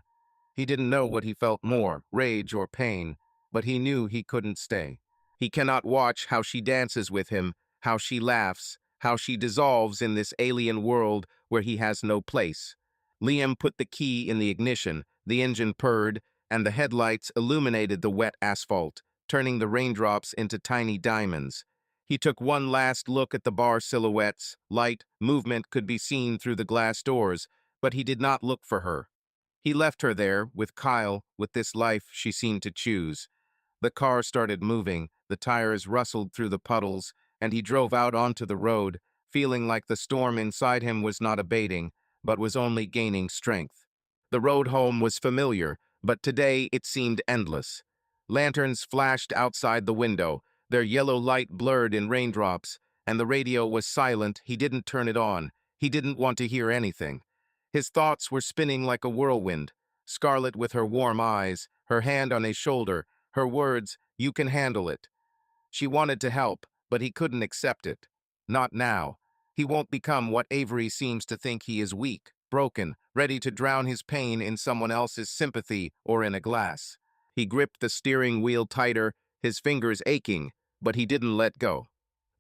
He didn't know what he felt more, rage or pain, but he knew he couldn't stay. He cannot watch how she dances with him, how she laughs, how she dissolves in this alien world where he has no place. Liam put the key in the ignition, the engine purred, and the headlights illuminated the wet asphalt, turning the raindrops into tiny diamonds. He took one last look at the bar silhouettes. Light, movement could be seen through the glass doors, but he did not look for her. He left her there, with Kyle, with this life she seemed to choose. The car started moving, the tires rustled through the puddles, and he drove out onto the road, feeling like the storm inside him was not abating, but was only gaining strength. The road home was familiar, but today it seemed endless. Lanterns flashed outside the window, their yellow light blurred in raindrops, and the radio was silent. He didn't turn it on. He didn't want to hear anything. His thoughts were spinning like a whirlwind. Scarlet with her warm eyes, her hand on his shoulder, her words, "You can handle it." She wanted to help, but he couldn't accept it. Not now. He won't become what Avery seems to think he is: weak, broken, ready to drown his pain in someone else's sympathy or in a glass. He gripped the steering wheel tighter, his fingers aching, but he didn't let go.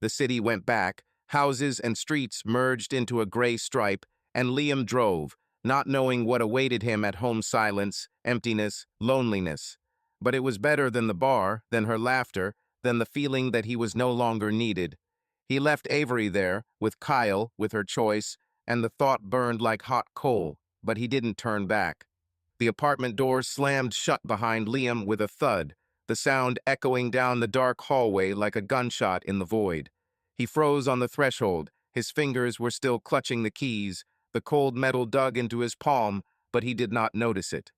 The city went back, houses and streets merged into a gray stripe, and Liam drove, not knowing what awaited him at home: silence, emptiness, loneliness. But it was better than the bar, than her laughter, than the feeling that he was no longer needed. He left Avery there, with Kyle, with her choice, and the thought burned like hot coal, but he didn't turn back. The apartment door slammed shut behind Liam with a thud, the sound echoing down the dark hallway like a gunshot in the void. He froze on the threshold, his fingers were still clutching the keys, the cold metal dug into his palm, but he did not notice it.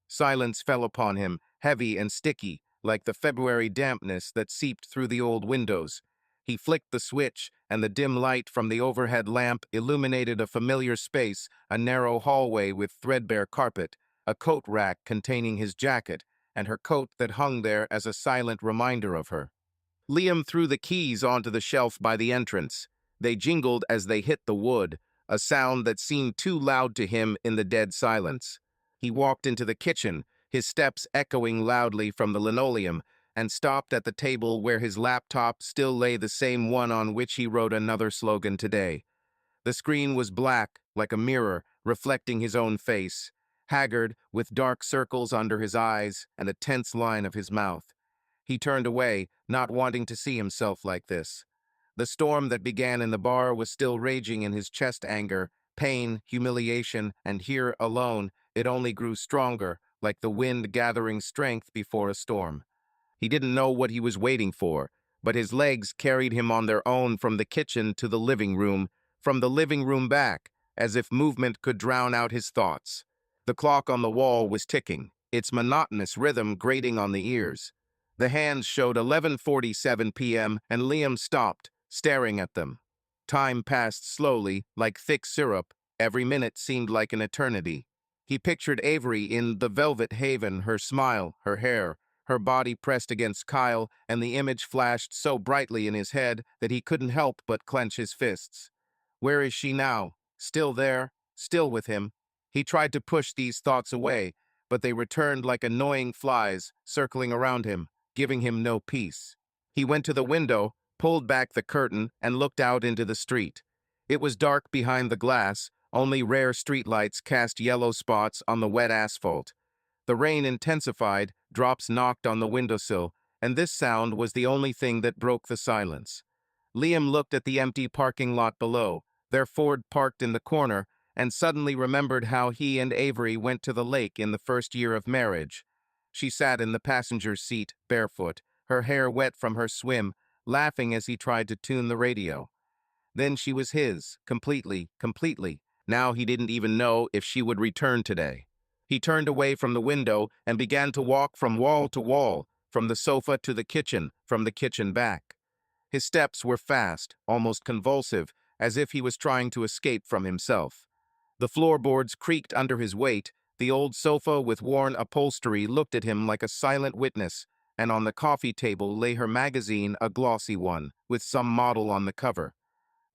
Silence fell upon him, heavy and sticky, like the February dampness that seeped through the old windows. He flicked the switch, and the dim light from the overhead lamp illuminated a familiar space, a narrow hallway with threadbare carpet, a coat rack containing his jacket, and her coat that hung there as a silent reminder of her. Liam threw the keys onto the shelf by the entrance. They jingled as they hit the wood, a sound that seemed too loud to him in the dead silence. He walked into the kitchen, his steps echoing loudly from the linoleum, and stopped at the table where his laptop still lay, the same one on which he wrote another slogan today. The screen was black, like a mirror, reflecting his own face, haggard, with dark circles under his eyes and a tense line of his mouth. He turned away, not wanting to see himself like this. The storm that began in the bar was still raging in his chest: anger, pain, humiliation, and here, alone, it only grew stronger, like the wind gathering strength before a storm. He didn't know what he was waiting for, but his legs carried him on their own from the kitchen to the living room, from the living room back, as if movement could drown out his thoughts. The clock on the wall was ticking, its monotonous rhythm grating on the ears. The hands showed 11:47 p.m., and Liam stopped, staring at them. Time passed slowly, like thick syrup. Every minute seemed like an eternity. He pictured Avery in the velvet haven, her smile, her hair, her body pressed against Kyle, and the image flashed so brightly in his head that he couldn't help but clench his fists. Where is she now? Still there? Still with him? He tried to push these thoughts away, but they returned like annoying flies, circling around him, giving him no peace. He went to the window, pulled back the curtain, and looked out into the street. It was dark behind the glass, only rare streetlights cast yellow spots on the wet asphalt. The rain intensified, drops knocked on the windowsill, and this sound was the only thing that broke the silence. Liam looked at the empty parking lot below, their Ford parked in the corner, and suddenly remembered how he and Avery went to the lake in the first year of marriage. She sat in the passenger seat, barefoot, her hair wet from her swim, laughing as he tried to tune the radio. Then she was his, completely, completely, Now he didn't even know if she would return today. He turned away from the window and began to walk from wall to wall, from the sofa to the kitchen, from the kitchen back. His steps were fast, almost convulsive, as if he was trying to escape from himself. The floorboards creaked under his weight, the old sofa with worn upholstery looked at him like a silent witness, and on the coffee table lay her magazine, a glossy one, with some model on the cover.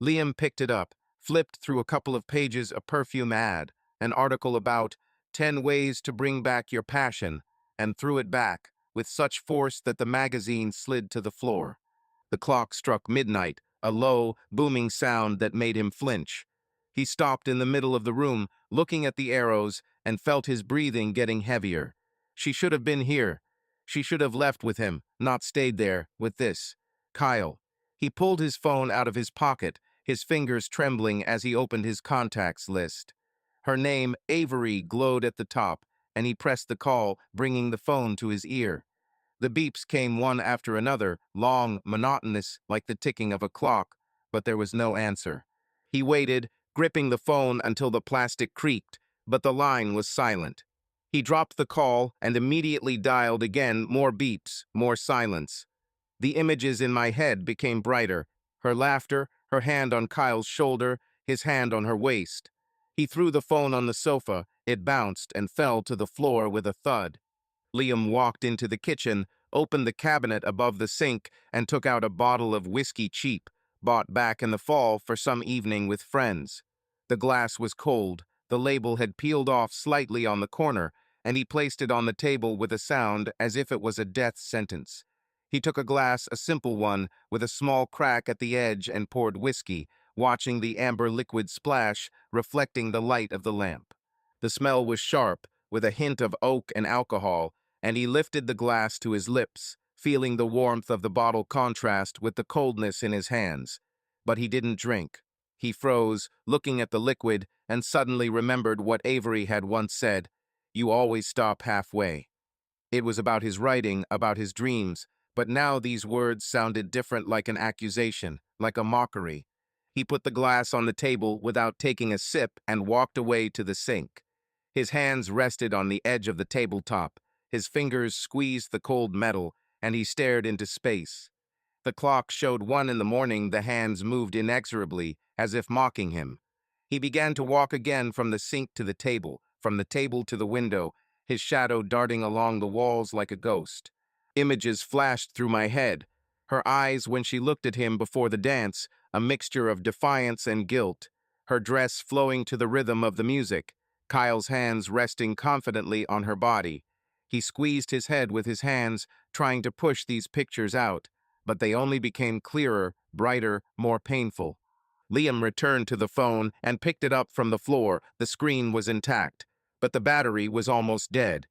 Liam picked it up, flipped through a couple of pages, a perfume ad, an article about 10 ways to bring back your passion, and threw it back, with such force that the magazine slid to the floor. The clock struck midnight, a low, booming sound that made him flinch. He stopped in the middle of the room, looking at the arrows, and felt his breathing getting heavier. She should have been here. She should have left with him, not stayed there, with this. Kyle. He pulled his phone out of his pocket, his fingers trembling as he opened his contacts list. Her name, Avery, glowed at the top, and he pressed the call, bringing the phone to his ear. The beeps came one after another, long, monotonous, like the ticking of a clock, but there was no answer. He waited, gripping the phone until the plastic creaked, but the line was silent. He dropped the call and immediately dialed again, more beeps, more silence. The images in my head became brighter, her laughter, her hand on Kyle's shoulder, his hand on her waist. He threw the phone on the sofa, it bounced and fell to the floor with a thud. Liam walked into the kitchen, opened the cabinet above the sink, and took out a bottle of whiskey cheap, bought back in the fall for some evening with friends. The glass was cold, the label had peeled off slightly on the corner, and he placed it on the table with a sound as if it was a death sentence. He took a glass, a simple one, with a small crack at the edge and poured whiskey, watching the amber liquid splash, reflecting the light of the lamp. The smell was sharp, with a hint of oak and alcohol, and he lifted the glass to his lips, feeling the warmth of the bottle contrast with the coldness in his hands. But he didn't drink. He froze, looking at the liquid, and suddenly remembered what Avery had once said, "You always stop halfway." It was about his writing, about his dreams, but now these words sounded different, like an accusation, like a mockery. He put the glass on the table without taking a sip and walked away to the sink. His hands rested on the edge of the tabletop, his fingers squeezed the cold metal, and he stared into space. The clock showed 1 in the morning, the hands moved inexorably, as if mocking him. He began to walk again from the sink to the table, from the table to the window, his shadow darting along the walls like a ghost. Images flashed through my head. Her eyes when she looked at him before the dance, a mixture of defiance and guilt. Her dress flowing to the rhythm of the music. Kyle's hands resting confidently on her body. He squeezed his head with his hands, trying to push these pictures out, but they only became clearer, brighter, more painful. Liam returned to the phone and picked it up from the floor. The screen was intact, but the battery was almost dead.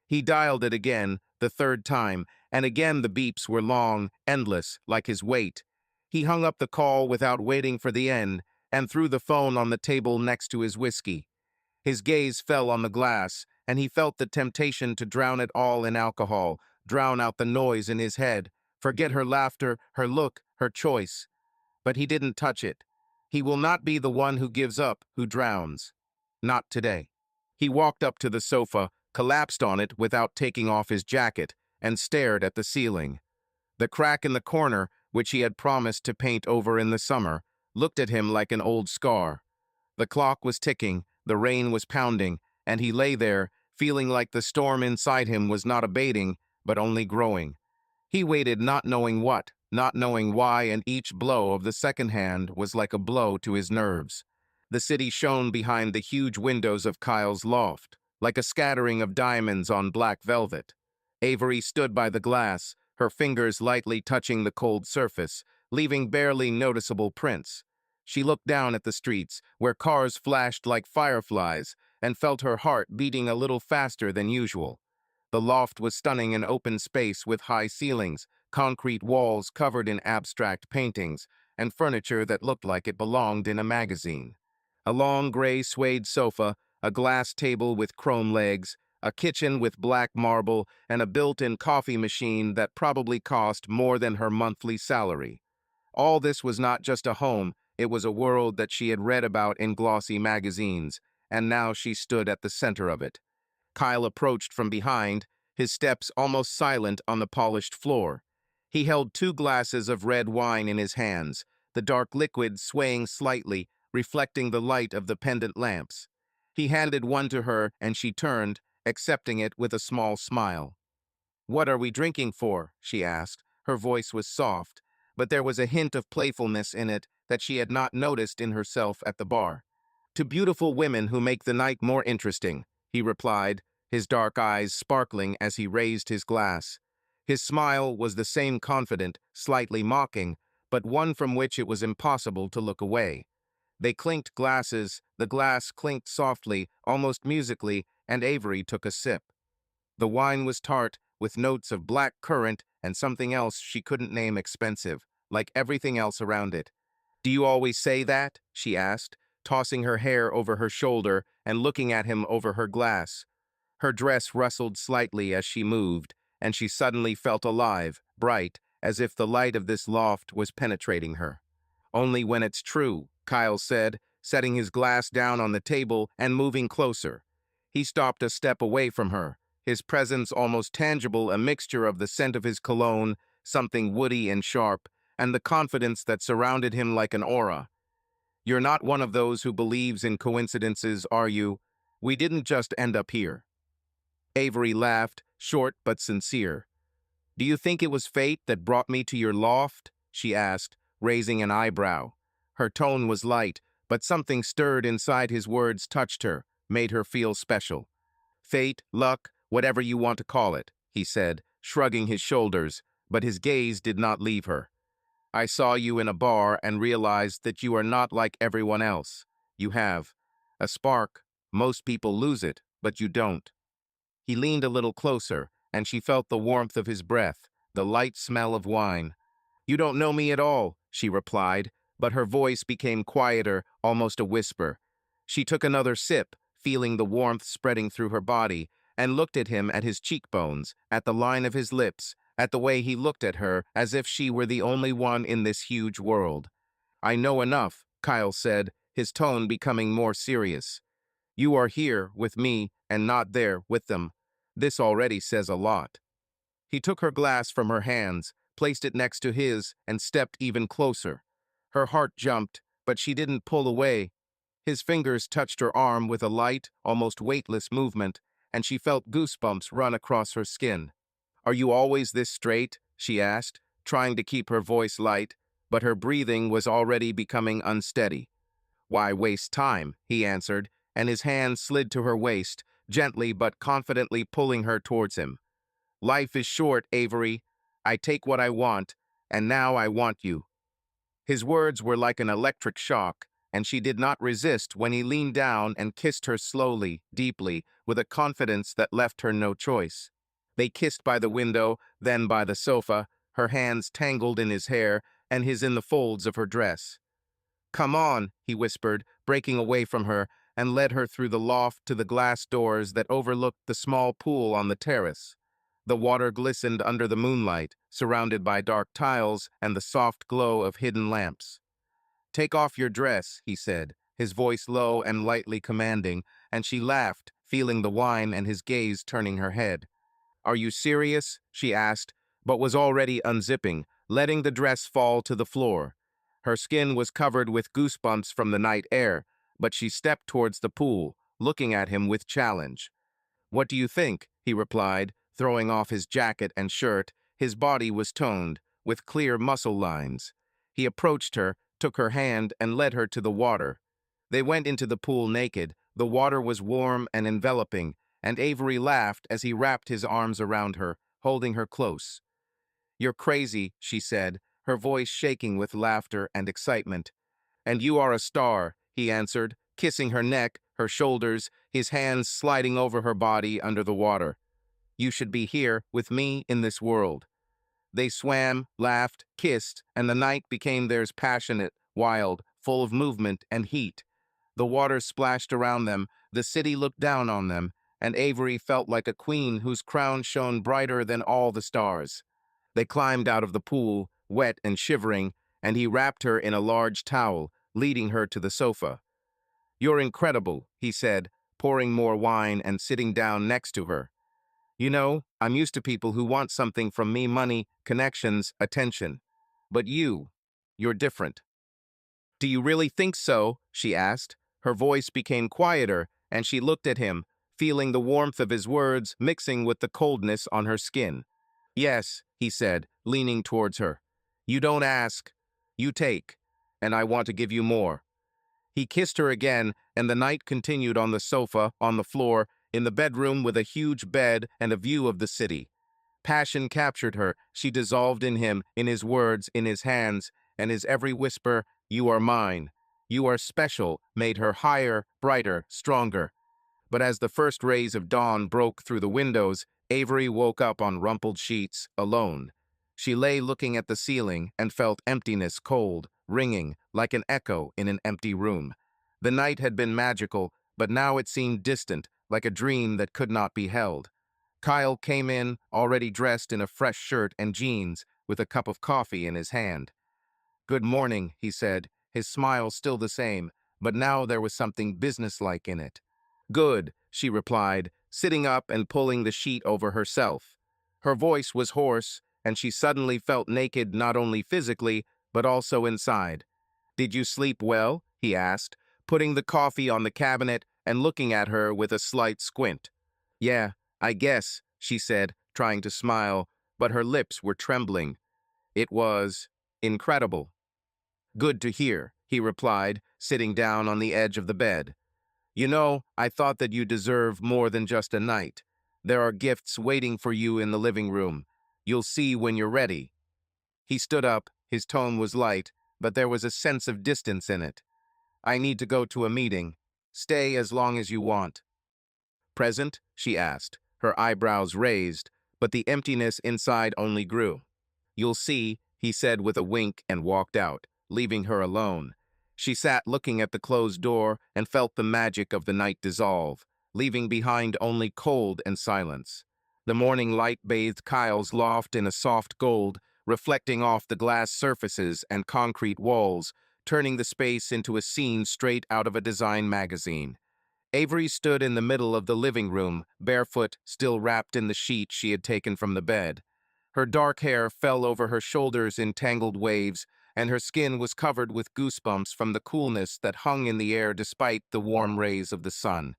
He dialed it again, the third time, and again the beeps were long, endless, like his weight. He hung up the call without waiting for the end and threw the phone on the table next to his whiskey. His gaze fell on the glass, and he felt the temptation to drown it all in alcohol, drown out the noise in his head, forget her laughter, her look, her choice. But he didn't touch it. He will not be the one who gives up, who drowns. Not today. He walked up to the sofa, collapsed on it without taking off his jacket, and stared at the ceiling. The crack in the corner, which he had promised to paint over in the summer, looked at him like an old scar. The clock was ticking, the rain was pounding, and he lay there, feeling like the storm inside him was not abating, but only growing. He waited, not knowing what, not knowing why, and each blow of the second hand was like a blow to his nerves. The city shone behind the huge windows of Kyle's loft, like a scattering of diamonds on black velvet. Avery stood by the glass, her fingers lightly touching the cold surface, leaving barely noticeable prints. She looked down at the streets, where cars flashed like fireflies, and felt her heart beating a little faster than usual. The loft was stunning, an open space with high ceilings, concrete walls covered in abstract paintings, and furniture that looked like it belonged in a magazine. A long gray suede sofa, a glass table with chrome legs, a kitchen with black marble, and a built-in coffee machine that probably cost more than her monthly salary. All this was not just a home, It was a world that she had read about in glossy magazines, and now she stood at the center of it. Kyle approached from behind, his steps almost silent on the polished floor. He held two glasses of red wine in his hands, the dark liquid swaying slightly, reflecting the light of the pendant lamps. He handed one to her, and she turned, accepting it with a small smile. "What are we drinking for?" she asked. Her voice was soft, but there was a hint of playfulness in it that she had not noticed in herself at the bar. "To beautiful women who make the night more interesting," he replied, his dark eyes sparkling as he raised his glass. His smile was the same confident, slightly mocking, but one from which it was impossible to look away. They clinked glasses, the glass clinked softly, almost musically, and Avery took a sip. The wine was tart, with notes of black currant and something else she couldn't name expensive, like everything else around it. "Do you always say that?" she asked, tossing her hair over her shoulder and looking at him over her glass. Her dress rustled slightly as she moved, and she suddenly felt alive, bright, as if the light of this loft was penetrating her. "Only when it's true," Kyle said, setting his glass down on the table and moving closer. He stopped a step away from her, his presence almost tangible, a mixture of the scent of his cologne, something woody and sharp, and the confidence that surrounded him like an aura. "You're not one of those who believes in coincidences, are you? We didn't just end up here." Avery laughed, short but sincere. "Do you think it was fate that brought me to your loft?" she asked, raising an eyebrow. Her tone was light, but something stirred inside his words touched her, made her feel special. "Fate, luck, whatever you want to call it," he said, shrugging his shoulders, but his gaze did not leave her. "I saw you in a bar and realized that you are not like everyone else. You have a spark. Most people lose it, but you don't." He leaned a little closer, and she felt the warmth of his breath, the light smell of wine. "You don't know me at all," she replied, but her voice became quieter, almost a whisper. She took another sip, feeling the warmth spreading through her body, and looked at him, at his cheekbones, at the line of his lips, at the way he looked at her, as if she were the only one in this huge world. "I know enough," Kyle said, his tone becoming more serious. "You are here with me and not there with them. This already says a lot." He took her glass from her hands, placed it next to his, and stepped even closer. Her heart jumped, but she didn't pull away. His fingers touched her arm with a light, almost weightless movement, and she felt goosebumps run across her skin. "Are you always this straight?" she asked, trying to keep her voice light, but her breathing was already becoming unsteady. "Why waste time?" he answered, and his hand slid to her waist, gently but confidently pulling her towards him. "Life is short, Avery. I take what I want, and now I want you." His words were like an electric shock, and she did not resist when he leaned down and kissed her slowly, deeply, with a confidence that left her no choice. They kissed by the window, then by the sofa, her hands tangled in his hair and his in the folds of her dress. "Come on," he whispered, breaking away from her, and led her through the loft to the glass doors that overlooked the small pool on the terrace. The water glistened under the moonlight, surrounded by dark tiles and the soft glow of hidden lamps. "Take off your dress," he said, his voice low and lightly commanding, and she laughed, feeling the wine and his gaze turning her head. "Are you serious?" she asked, but was already unzipping, letting the dress fall to the floor. Her skin was covered with goosebumps from the night air, but she stepped towards the pool, looking at him with challenge. "What do you think?" he replied, throwing off his jacket and shirt. His body was toned, with clear muscle lines. He approached her, took her hand, and led her to the water. They went into the pool naked. The water was warm and enveloping, and Avery laughed as he wrapped his arms around her, holding her close. "You're crazy," she said, her voice shaking with laughter and excitement. "And you are a star," he answered, kissing her neck, her shoulders, his hands sliding over her body under the water. "You should be here with me in this world." They swam, laughed, kissed, and the night became theirs, passionate, wild, full of movement and heat. The water splashed around them, the city looked down on them, and Avery felt like a queen whose crown shone brighter than all the stars. They climbed out of the pool, wet and shivering, and he wrapped her in a large towel, leading her to the sofa. "You're incredible," he said, pouring more wine and sitting down next to her. "You know, I'm used to people who want something from me: money, connections, attention. But you're different." "Do you really think so?" she asked. Her voice became quieter, and she looked at him, feeling the warmth of his words mixing with the coldness on her skin. "Yes," he said, leaning towards her. "You don't ask, you take, and I want to give you more." He kissed her again, and the night continued on the sofa, on the floor, in the bedroom with a huge bed and a view of the city. Passion captured her. She dissolved in him, in his words, in his hands, and his every whisper, "You are mine. You are special," made her higher, brighter, stronger. But as the first rays of dawn broke through the windows, Avery woke up on rumpled sheets, alone. She lay looking at the ceiling and felt emptiness, cold, ringing, like an echo in an empty room. The night had been magical, but now it seemed distant, like a dream that could not be held. Kyle came in, already dressed in a fresh shirt and jeans, with a cup of coffee in his hand. "Good morning," he said, his smile still the same, but now there was something businesslike in it. "Good," she replied, sitting up and pulling the sheet over herself. Her voice was hoarse, and she suddenly felt naked not only physically, but also inside. "Did you sleep well?" he asked, putting the coffee on the cabinet and looking at her with a slight squint. "Yeah, I guess," she said, trying to smile, but her lips were trembling. "It was incredible." "Good to hear," he replied, sitting down on the edge of the bed. "You know, I thought that you deserve more than just a night. There are gifts waiting for you in the living room. You'll see when you're ready." He stood up, his tone was light, but there was a sense of distance in it. "I need to go to a meeting. Stay as long as you want." "Present?" she asked, her eyebrows raised, but the emptiness inside only grew. "You'll see," he said with a wink and walked out, leaving her alone. She sat looking at the closed door and felt the magic of the night dissolve, leaving behind only cold and silence. The morning light bathed Kyle's loft in a soft gold, reflecting off the glass surfaces and concrete walls, turning the space into a scene straight out of a design magazine. Avery stood in the middle of the living room, barefoot, still wrapped in the sheet she had taken from the bed. Her dark hair fell over her shoulders in tangled waves, and her skin was covered with goosebumps from the coolness that hung in the air despite the warm rays of the sun.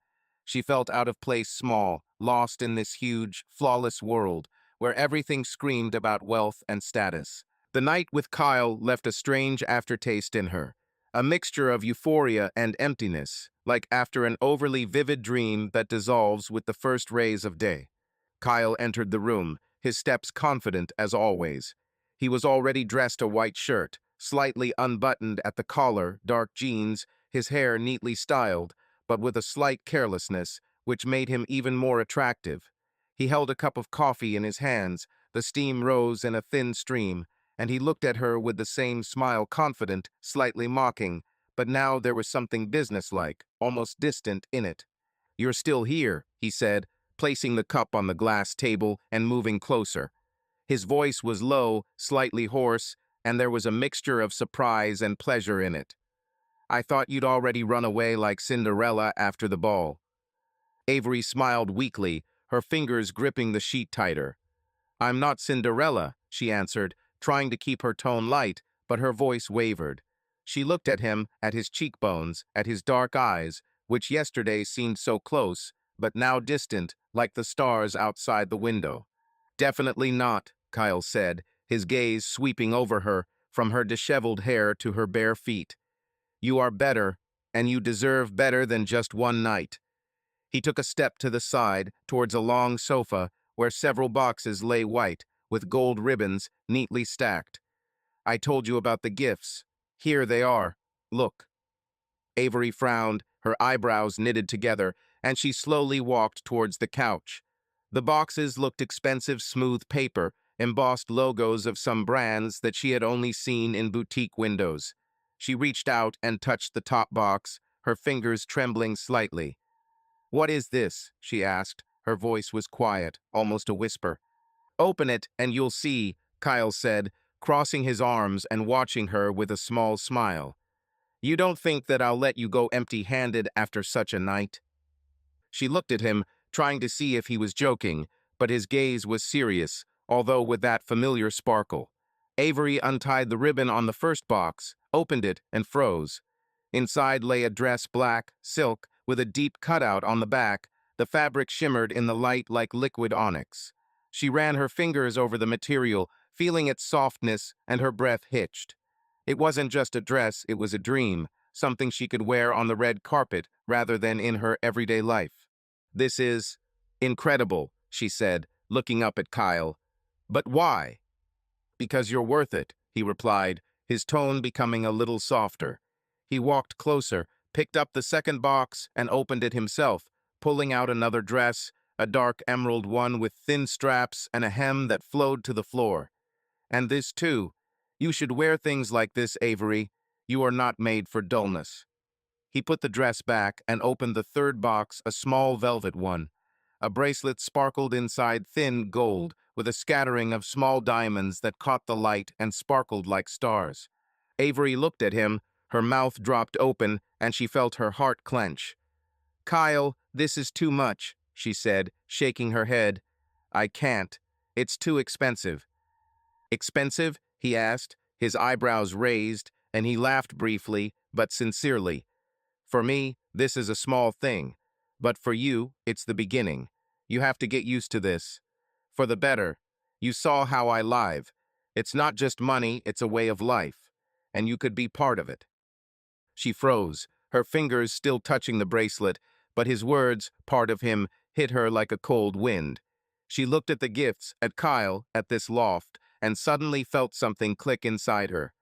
She felt out of place, small, lost in this huge, flawless world, where everything screamed about wealth and status. The night with Kyle left a strange aftertaste in her, a mixture of euphoria and emptiness, like after an overly vivid dream that dissolves with the first rays of day. Kyle entered the room, his steps confident as always. He was already dressed, a white shirt, slightly unbuttoned at the collar, dark jeans, his hair neatly styled, but with a slight carelessness, which made him even more attractive. He held a cup of coffee in his hands, the steam rose in a thin stream, and he looked at her with the same smile, confident, slightly mocking, but now there was something businesslike, almost distant in it. "You're still here," he said, placing the cup on the glass table and moving closer. His voice was low, slightly hoarse, and there was a mixture of surprise and pleasure in it. "I thought you'd already run away like Cinderella after the ball." Avery smiled weakly, her fingers gripping the sheet tighter. "I'm not Cinderella," she answered, trying to keep her tone light, but her voice wavered. She looked at him, at his cheekbones, at his dark eyes, which yesterday seemed so close, but now distant, like the stars outside the window. "Definitely not," Kyle said, his gaze sweeping over her, from her disheveled hair to her bare feet. "You are better, and you deserve better than just one night." He took a step to the side, towards a long sofa, where several boxes lay white, with gold ribbons neatly stacked. "I told you about the gifts. Here they are. Look." Avery frowned, her eyebrows knitted together, and she slowly walked towards the couch. The boxes looked expensive, smooth paper, embossed logos of some brands that she had only seen in boutique windows. She reached out and touched the top box, her fingers trembling slightly. "What is this?" she asked. Her voice was quiet, almost a whisper. "Open it and you'll see," Kyle said, crossing his arms and watching her with a small smile. You don't think that I'll let you go empty-handed after such a night? She looked at him, trying to see if he was joking, but his gaze was serious, although with that familiar sparkle. Avery untied the ribbon on the first box, opened it, and froze. Inside lay a dress black, silk, with a deep cutout on the back. The fabric shimmered in the light like liquid onyx. She ran her fingers over the material, feeling its softness, and her breath hitched. It wasn't just a dress, it was a dream, something she could wear on the red carpet rather than in her everyday life. This is incredible, she said, looking up at Kyle. But why? Because you're worth it, he replied, his tone becoming a little softer. He walked closer, picked up the second box, and opened it himself, pulling out another dress, a dark emerald one with thin straps and a hem that flowed to the floor. And this too. You should wear things like this, Avery. You are not made for dullness. He put the dress back and opened the third box, a small velvet one. A bracelet sparkled inside thin gold, with a scattering of small diamonds that caught the light and sparkled like stars. Avery looked at him, her mouth dropped open, and she felt her heart clench. Kyle, this is too much, she said, shaking her head. I can't. It's too expensive. Expensive? He asked, his eyebrows raised, and he laughed briefly, but sincerely. For me, this is a small thing, but for you, it's the beginning. You have to get used to this. For the better. You saw how I live. It's not just money, it's a way of life, and you could be part of it. She froze, her fingers still touching the bracelet, but his words, part of him, hit her like a cold wind. She looked at the gifts, at Kyle, at this loft, and suddenly felt something click inside her.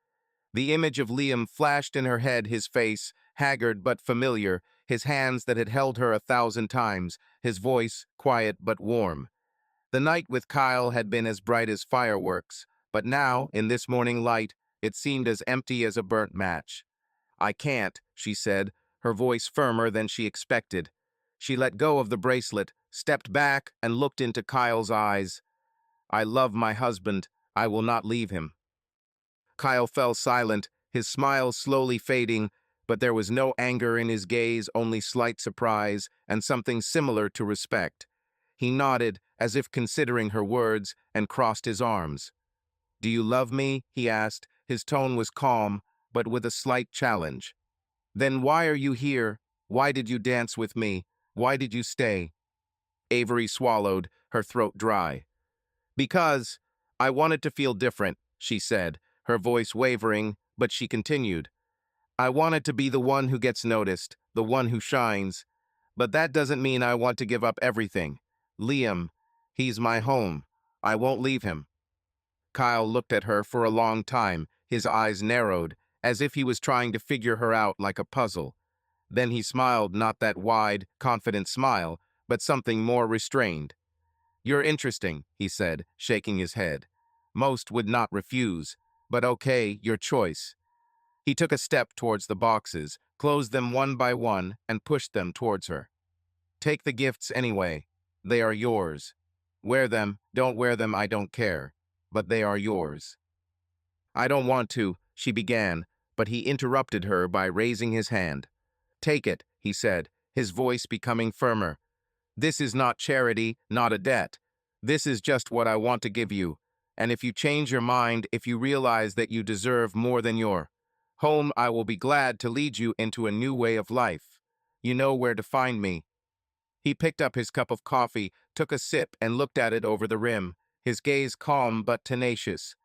The image of Liam flashed in her head, his face, haggard but familiar, his hands that had held her 1,000 times, his voice, quiet but warm. The night with Kyle had been as bright as fireworks, but now, in this morning light, it seemed as empty as a burnt match. I can't, she said, her voice firmer than she expected. She let go of the bracelet, stepped back, and looked into Kyle's eyes. I love my husband. I will not leave him. Kyle fell silent, his smile slowly fading, but there was no anger in his gaze, only slight surprise and something similar to respect. He nodded, as if considering her words, and crossed his arms. Do you love me? He asked. His tone was calm, but with a slight challenge. Then why are you here? Why did you dance with me? Why did you stay? Avery swallowed, her throat dry. Because I wanted to feel different, she said, her voice wavering, but she continued. I wanted to be the one who gets noticed, the one who shines. But that doesn't mean I want to give up everything. Liam, he's my home. I won't leave him. Kyle looked at her for a long time, his eyes narrowed, as if he was trying to figure her out like a puzzle. Then he smiled, not that wide, confident smile, but something more restrained. You're interesting, he said, shaking his head. Most would not refuse, but okay, your choice. He took a step towards the boxes, closed them one by one, and pushed them towards her. Take the gifts anyway. They are yours. Wear them, don't wear them, I don't care. But they are yours. I don't want to, she began, but he interrupted her by raising his hand. Take it, he said, his voice becoming firmer. This is not charity, not a debt. This is just what I want to give you. And if you change your mind, if you realize that you deserve more than your home, I will be glad to lead you into a new way of life. You know where to find me. He picked up his cup of coffee, took a sip, and looked at it over the rim, his gaze calm but tenacious.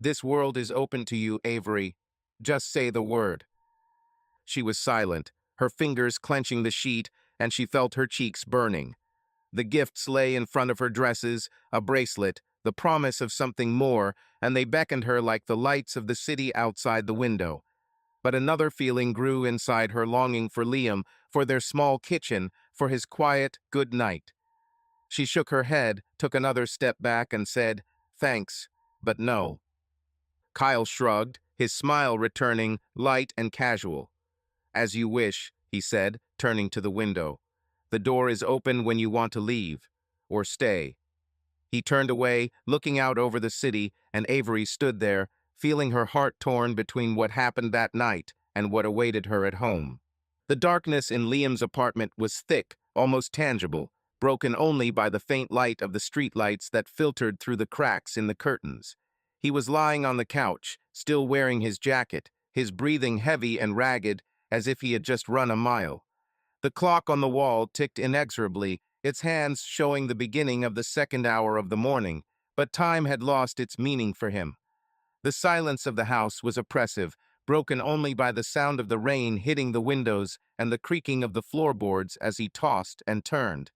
This world is open to you, Avery. Just say the word. She was silent, her fingers clenching the sheet, and she felt her cheeks burning. The gifts lay in front of her dresses, a bracelet, the promise of something more, and they beckoned her like the lights of the city outside the window. But another feeling grew inside her, longing for Liam, for their small kitchen, for his quiet good night. She shook her head, took another step back, and said, Thanks, but no. Kyle shrugged, his smile returning, light and casual. As you wish, he said, turning to the window. The door is open when you want to leave, or stay. He turned away, looking out over the city, and Avery stood there, feeling her heart torn between what happened that night and what awaited her at home. The darkness in Liam's apartment was thick, almost tangible, broken only by the faint light of the streetlights that filtered through the cracks in the curtains. He was lying on the couch, still wearing his jacket, his breathing heavy and ragged, as if he had just run a mile. The clock on the wall ticked inexorably, its hands showing the beginning of the second hour of the morning, but time had lost its meaning for him. The silence of the house was oppressive, broken only by the sound of the rain hitting the windows and the creaking of the floorboards as he tossed and turned.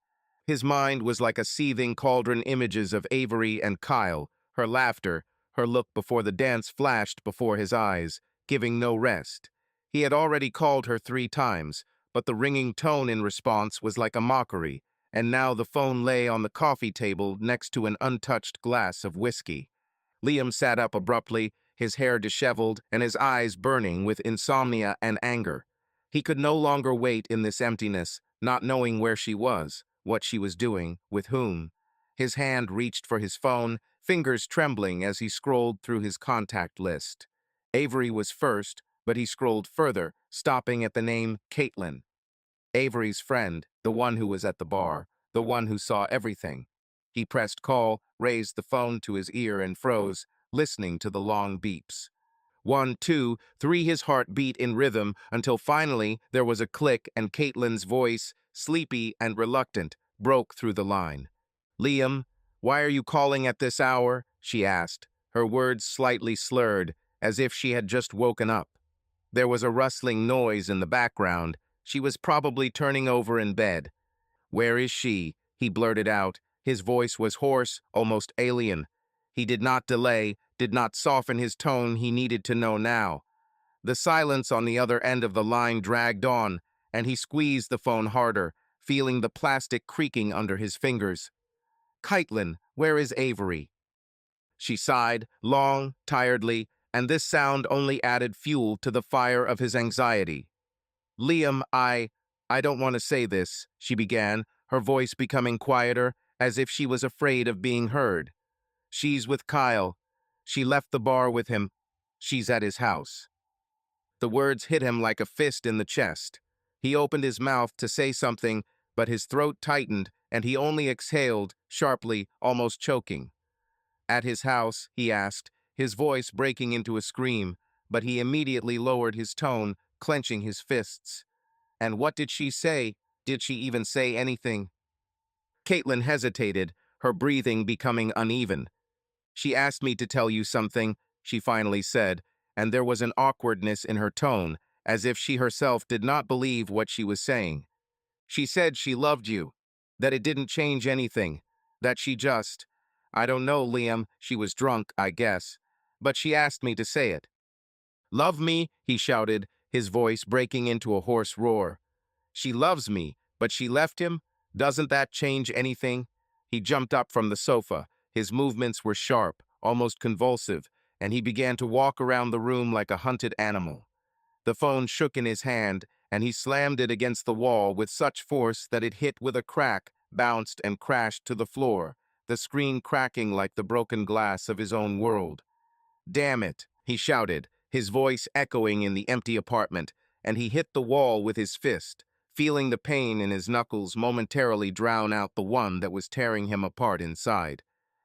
His mind was like a seething cauldron, images of Avery and Kyle, her laughter, her look before the dance flashed before his eyes, giving no rest. He had already called her 3 times, but the ringing tone in response was like a mockery, and now the phone lay on the coffee table next to an untouched glass of whiskey. Liam sat up abruptly, his hair disheveled and his eyes burning with insomnia and anger. He could no longer wait in this emptiness, not knowing where she was, what she was doing, with whom. His hand reached for his phone, fingers trembling as he scrolled through his contact list. Avery was first, but he scrolled further, stopping at the name Caitlin. Avery's friend, the one who was at the bar, the one who saw everything. He pressed call, raised the phone to his ear and froze, listening to the long beeps. 1, 2, 3, his heart beat in rhythm until finally there was a click and Caitlin's voice, sleepy and reluctant, broke through the line. "Liam, why are you calling at this hour?" she asked, her words slightly slurred, as if she had just woken up. There was a rustling noise in the background. She was probably turning over in bed. "Where is she?" he blurted out. His voice was hoarse, almost alien. He did not delay, did not soften his tone. He needed to know now. The silence on the other end of the line dragged on, and he squeezed the phone harder, feeling the plastic creaking under his fingers. "Caitlin, where is Avery?" She sighed, long, tiredly, and this sound only added fuel to the fire of his anxiety. "Liam, I don't want to say this," she began, her voice becoming quieter, as if she was afraid of being heard. "She's with Kyle. She left the bar with him. She's at his house." The words hit him like a fist in the chest. He opened his mouth to say something, but his throat tightened, and he only exhaled, sharply, almost choking. "At his house?" he asked, his voice breaking into a scream, but he immediately lowered his tone, clenching his fists. "And what did she say? Did she even say anything?" Caitlin hesitated, her breathing becoming uneven. "She asked me to tell you something," she finally said, and there was an awkwardness in her tone, as if she herself did not believe what she was saying. "She said she loved you, that it didn't change anything, that she just— I don't know, Liam, she was drunk, I guess, but she asked me to say it." "Love me?" he shouted, his voice breaking into a hoarse roar. "She loves me, but she left him? Doesn't that change anything?" He jumped up from the sofa. His movements were sharp, almost convulsive, and he began to walk around the room like a hunted animal. The phone shook in his hand, and he slammed it against the wall with such force that it hit with a crack, bounced, and crashed to the floor, the screen cracking like the broken glass of his own world. "Damn it," he shouted, his voice echoing in the empty apartment, and he hit the wall with his fist, feeling the pain in his knuckles momentarily drown out the one that was tearing him apart inside.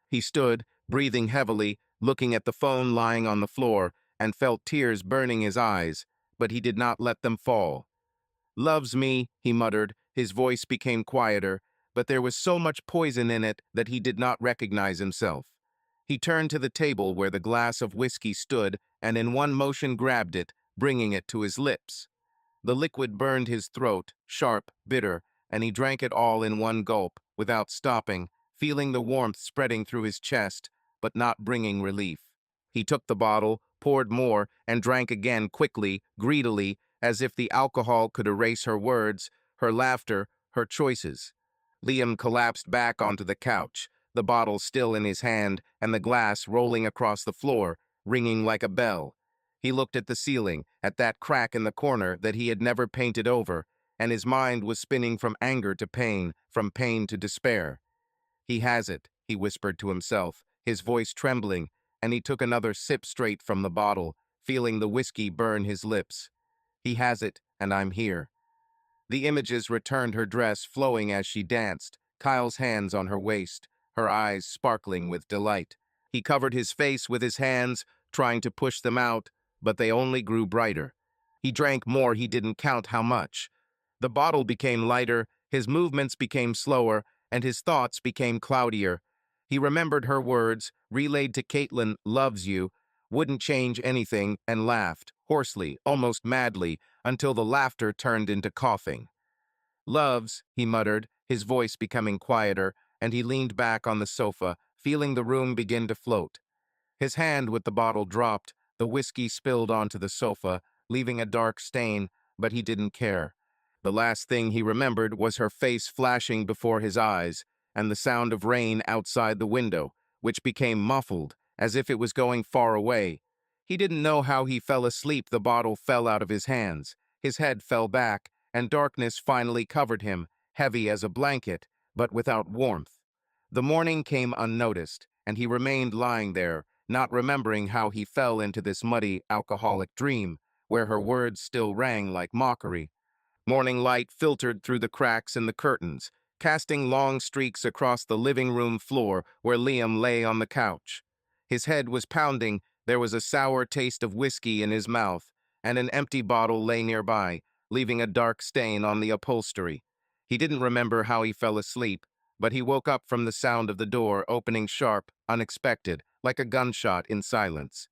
He stood, breathing heavily, looking at the phone lying on the floor, and felt tears burning his eyes, but he did not let them fall. "Loves me," he muttered. His voice became quieter, but there was so much poison in it that he did not recognize himself. He turned to the table where the glass of whiskey stood and in one motion grabbed it, bringing it to his lips. The liquid burned his throat, sharp, bitter, and he drank it all in one gulp, without stopping, feeling the warmth spreading through his chest, but not bringing relief. He took the bottle, poured more, and drank again quickly, greedily, as if the alcohol could erase her words, her laughter, her choices. Liam collapsed back onto the couch, the bottle still in his hand and the glass rolling across the floor, ringing like a bell. He looked at the ceiling, at that crack in the corner that he had never painted over, and his mind was spinning from anger to pain, from pain to despair. "He has it," he whispered to himself, his voice trembling, and he took another sip straight from the bottle, feeling the whiskey burn his lips. He has it, and I'm here. The images returned her dress flowing as she danced, Kyle's hands on her waist, her eyes sparkling with delight. He covered his face with his hands, trying to push them out, but they only grew brighter. He drank more, he didn't count how much. The bottle became lighter, his movements became slower, and his thoughts became cloudier. He remembered her words, relayed to Caitlin, "Loves you," wouldn't change anything, and laughed, hoarsely, almost madly, until the laughter turned into coughing. "Loves," he muttered, his voice becoming quieter, and he leaned back on the sofa, feeling the room begin to float. His hand with the bottle dropped, the whiskey spilled onto the sofa, leaving a dark stain, but he didn't care. The last thing he remembered was her face flashing before his eyes, and the sound of rain outside the window, which became muffled, as if it was going far away. He didn't know how he fell asleep. The bottle fell out of his hands. His head fell back, and darkness finally covered him, heavy as a blanket, but without warmth. The morning came unnoticed, and he remained lying there, not remembering how he fell into this muddy, alcoholic dream, where her words still rang like mockery. Morning light filtered through the cracks in the curtains, casting long streaks across the living room floor where Liam lay on the couch. His head was pounding, there was a sour taste of whiskey in his mouth, and an empty bottle lay nearby, leaving a dark stain on the upholstery. He didn't remember how he fell asleep, but he woke up from the sound of the door opening sharp, unexpected, like a gunshot in silence.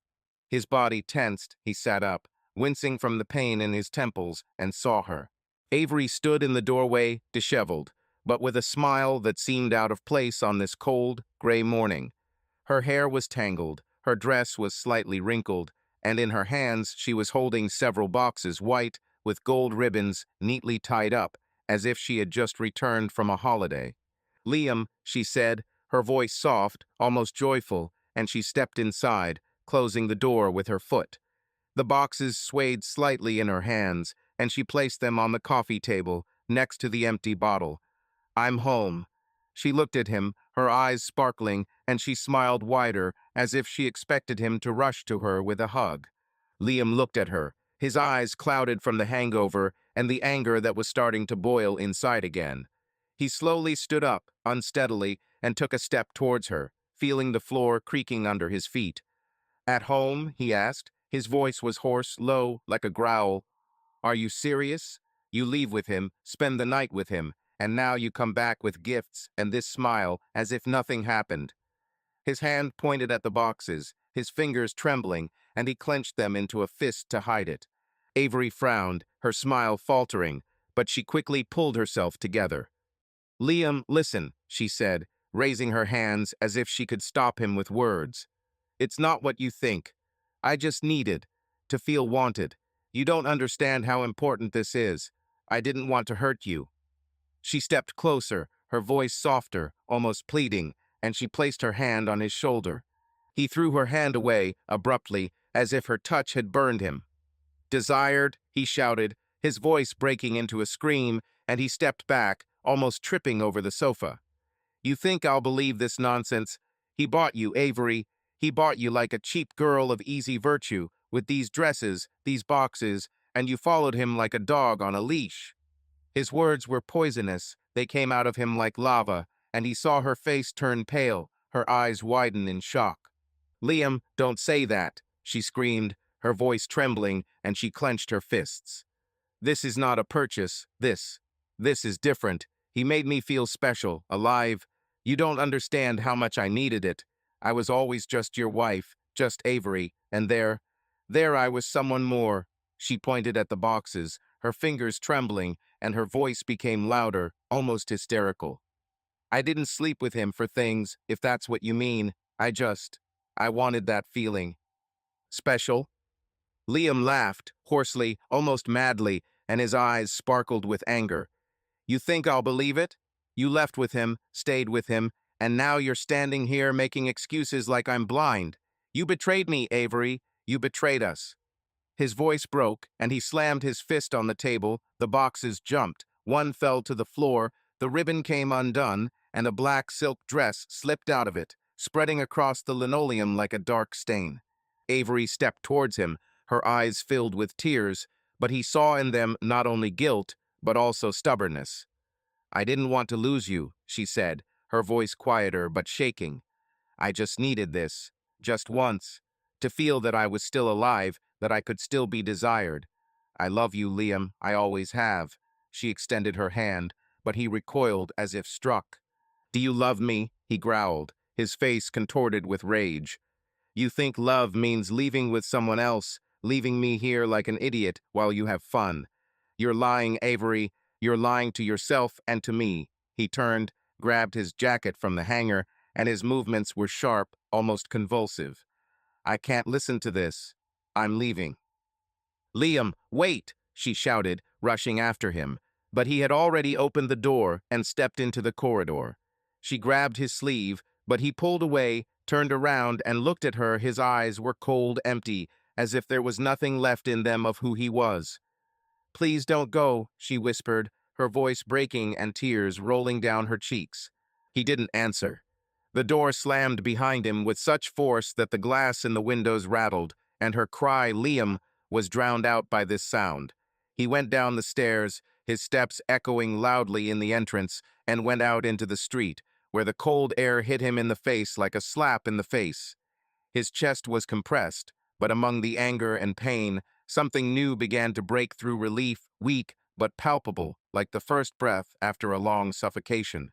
His body tensed, he sat up, wincing from the pain in his temples, and saw her. Avery stood in the doorway, disheveled, but with a smile that seemed out of place on this cold, gray morning. Her hair was tangled, her dress was slightly wrinkled, and in her hands she was holding several boxes, white, with gold ribbons neatly tied up, as if she had just returned from a holiday. "Liam," she said, her voice soft, almost joyful, and she stepped inside, closing the door with her foot. The boxes swayed slightly in her hands, and she placed them on the coffee table, next to the empty bottle. "I'm home." She looked at him, her eyes sparkling, and she smiled wider, as if she expected him to rush to her with a hug. Liam looked at her, his eyes clouded from the hangover and the anger that was starting to boil inside again. He slowly stood up, unsteadily, and took a step towards her, feeling the floor creaking under his feet. "At home?" he asked. His voice was hoarse, low, like a growl. "Are you serious? You leave with him, spend the night with him, and now you come back with gifts and this smile as if nothing happened." His hand pointed at the boxes, his fingers trembling, and he clenched them into a fist to hide it. Avery frowned, her smile faltering, but she quickly pulled herself together. "Liam, listen," she said, raising her hands as if she could stop him with words. "It's not what you think. I just needed to feel wanted. You don't understand how important this is. I didn't want to hurt you." She stepped closer, her voice softer, almost pleading, and she placed her hand on his shoulder. He threw her hand away, abruptly, as if her touch had burned him. "Desired," he shouted, his voice breaking into a scream, and he stepped back, almost tripping over the sofa. "You think I'll believe this nonsense? He bought you, Avery. He bought you like a cheap girl of easy virtue, with these dresses, these boxes, and you followed him like a dog on a leash." His words were poisonous. They came out of him like lava, and he saw her face turn pale, her eyes widen in shock. "Liam, don't say that," she screamed, her voice trembling, and she clenched her fists. "This is not a purchase. This is different. He made me feel special, alive. You don't understand how much I needed it. I was always just your wife, just Avery, and there I was someone more." She pointed at the boxes, her fingers trembling, and her voice became louder, almost hysterical. "I didn't sleep with him for things, if that's what you mean. I wanted that feeling. Special." Liam laughed, hoarsely, almost madly, and his eyes sparkled with anger. "You think I'll believe it? You left with him, stayed with him, and now you're standing here making excuses like I'm blind. You betrayed me, Avery. You betrayed us." His voice broke, and he slammed his fist on the table. The boxes jumped. One fell to the floor, the ribbon came undone, and a black silk dress slipped out of it, spreading across the linoleum like a dark stain. Avery stepped towards him, her eyes filled with tears, but he saw in them not only guilt, but also stubbornness. "I didn't want to lose you," she said, her voice quieter but shaking. "I just needed this, just once, to feel that I was still alive, that I could still be desired. I love you, Liam, I always have." She extended her hand, but he recoiled as if struck. "Do you love me?" he growled, his face contorted with rage. "You think love means leaving with someone else, leaving me here like an idiot while you have fun. You're lying, Avery. You're lying to yourself and to me." He turned, grabbed his jacket from the hanger, and his movements were sharp, almost convulsive. "I can't listen to this. I'm leaving." "Liam, wait!" she shouted, rushing after him. But he had already opened the door and stepped into the corridor. She grabbed his sleeve, but he pulled away, turned around, and looked at her. His eyes were cold, empty, as if there was nothing left in them of who he was. "Please don't go," she whispered, her voice breaking and tears rolling down her cheeks. He didn't answer. The door slammed behind him with such force that the glass in the windows rattled, and her cry, "Liam," was drowned out by this sound. He went down the stairs, his steps echoing loudly in the entrance, and went out into the street, where the cold air hit him in the face like a slap in the face. His chest was compressed, but among the anger and pain, something new began to break through relief, weak but palpable, like the first breath after a long suffocation.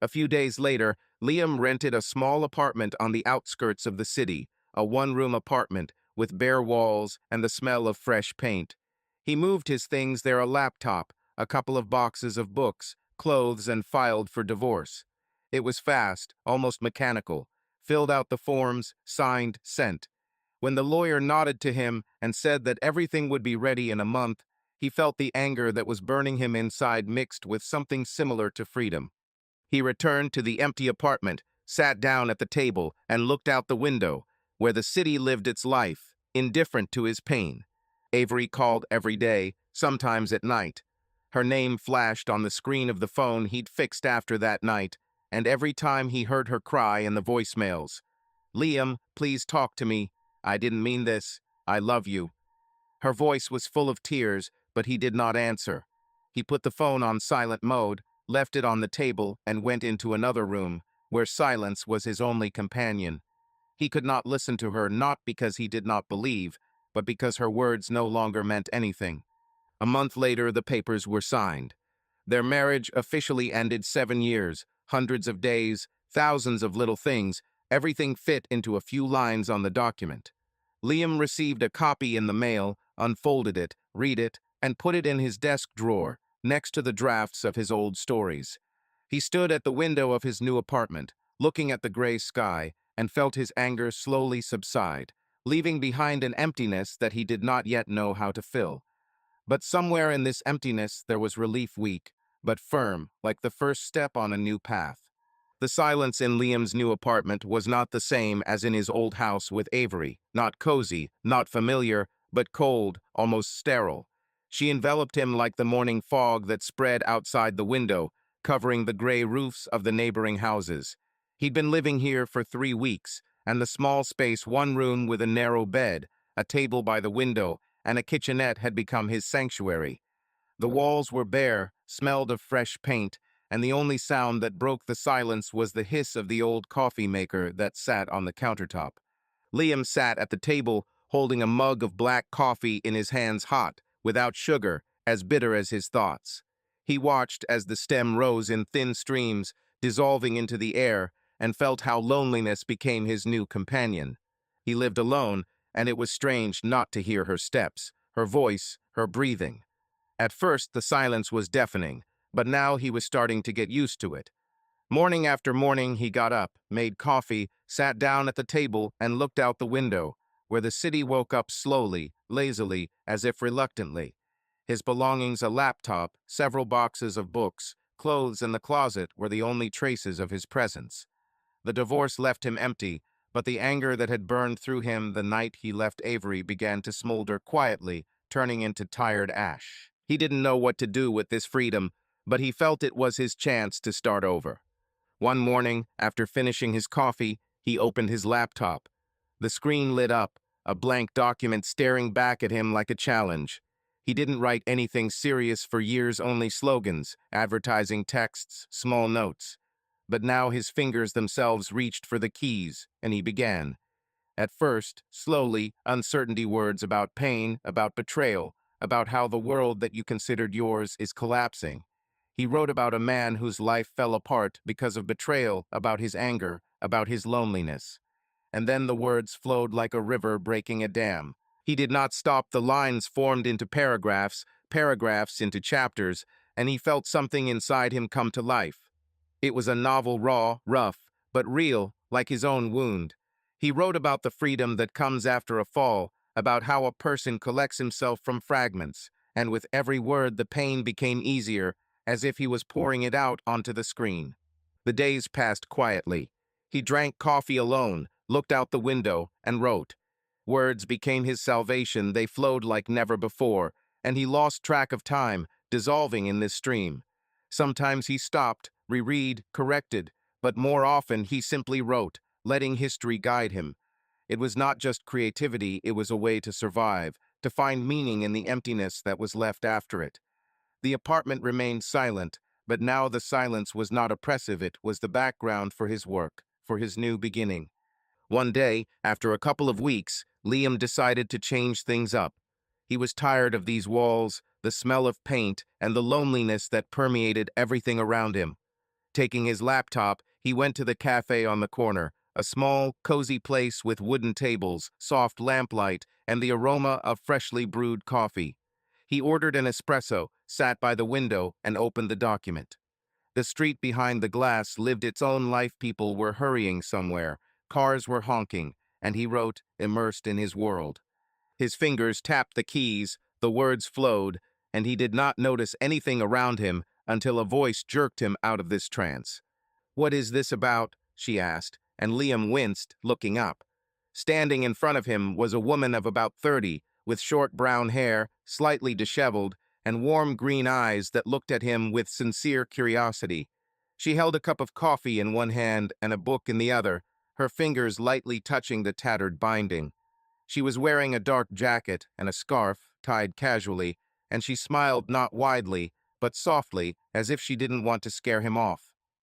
A few days later, Liam rented a small apartment on the outskirts of the city, a one-room apartment with bare walls and the smell of fresh paint. He moved his things there: a laptop, a couple of boxes of books, clothes, and filed for divorce. It was fast, almost mechanical. Filled out the forms, signed, sent. When the lawyer nodded to him and said that everything would be ready in a month, he felt the anger that was burning him inside mixed with something similar to freedom. He returned to the empty apartment, sat down at the table, and looked out the window, where the city lived its life, indifferent to his pain. Avery called every day, sometimes at night. Her name flashed on the screen of the phone he'd fixed after that night, and every time he heard her cry in the voicemails, "Liam, please talk to me. I didn't mean this. I love you." Her voice was full of tears, but he did not answer. He put the phone on silent mode, left it on the table, and went into another room, where silence was his only companion. He could not listen to her, not because he did not believe, but because her words no longer meant anything. A month later, the papers were signed. Their marriage officially ended. 7 years, hundreds of days, thousands of little things, everything fit into a few lines on the document. Liam received a copy in the mail, unfolded it, read it, and put it in his desk drawer, next to the drafts of his old stories. He stood at the window of his new apartment, looking at the gray sky, and felt his anger slowly subside, leaving behind an emptiness that he did not yet know how to fill. But somewhere in this emptiness there was relief, weak, but firm, like the first step on a new path. The silence in Liam's new apartment was not the same as in his old house with Avery, not cozy, not familiar, but cold, almost sterile. She enveloped him like the morning fog that spread outside the window, covering the gray roofs of the neighboring houses. He'd been living here for 3 weeks, and the small space, one room with a narrow bed, a table by the window, and a kitchenette had become his sanctuary. The walls were bare, smelled of fresh paint, and the only sound that broke the silence was the hiss of the old coffee maker that sat on the countertop. Liam sat at the table, holding a mug of black coffee in his hands, hot, without sugar, as bitter as his thoughts. He watched as the stem rose in thin streams, dissolving into the air, and felt how loneliness became his new companion. He lived alone, and it was strange not to hear her steps, her voice, her breathing. At first, the silence was deafening, but now he was starting to get used to it. Morning after morning, he got up, made coffee, sat down at the table, and looked out the window, where the city woke up slowly, lazily, as if reluctantly. His belongings, a laptop, several boxes of books, clothes, and the closet were the only traces of his presence. The divorce left him empty, but the anger that had burned through him the night he left Avery began to smolder quietly, turning into tired ash. He didn't know what to do with this freedom, but he felt it was his chance to start over. One morning, after finishing his coffee, he opened his laptop. The screen lit up, a blank document staring back at him like a challenge. He didn't write anything serious for years, only slogans, advertising texts, small notes. But now his fingers themselves reached for the keys, and he began. At first, slowly, uncertainty words about pain, about betrayal, about how the world that you considered yours is collapsing. He wrote about a man whose life fell apart because of betrayal, about his anger, about his loneliness. And then the words flowed like a river breaking a dam. He did not stop. The lines formed into paragraphs, paragraphs into chapters, and he felt something inside him come to life. It was a novel, raw, rough, but real, like his own wound. He wrote about the freedom that comes after a fall, about how a person collects himself from fragments, and with every word the pain became easier, as if he was pouring it out onto the screen. The days passed quietly. He drank coffee alone, looked out the window, and wrote. Words became his salvation. They flowed like never before, and he lost track of time, dissolving in this stream. Sometimes he stopped, reread, corrected, but more often he simply wrote, letting history guide him. It was not just creativity, it was a way to survive, to find meaning in the emptiness that was left after it. The apartment remained silent, but now the silence was not oppressive, it was the background for his work, for his new beginning. One day, after a couple of weeks, Liam decided to change things up. He was tired of these walls, the smell of paint, and the loneliness that permeated everything around him. Taking his laptop, he went to the cafe on the corner, a small, cozy place with wooden tables, soft lamplight, and the aroma of freshly brewed coffee. He ordered an espresso, sat by the window, and opened the document. The street behind the glass lived its own life. People were hurrying somewhere, cars were honking, and he wrote, immersed in his world. His fingers tapped the keys, the words flowed, and he did not notice anything around him until a voice jerked him out of this trance. "What is this about?" she asked, and Liam winced, looking up. Standing in front of him was a woman of about 30, with short brown hair, slightly disheveled, and warm green eyes that looked at him with sincere curiosity. She held a cup of coffee in one hand and a book in the other, her fingers lightly touching the tattered binding. She was wearing a dark jacket and a scarf, tied casually, and she smiled not widely, but softly, as if she didn't want to scare him off.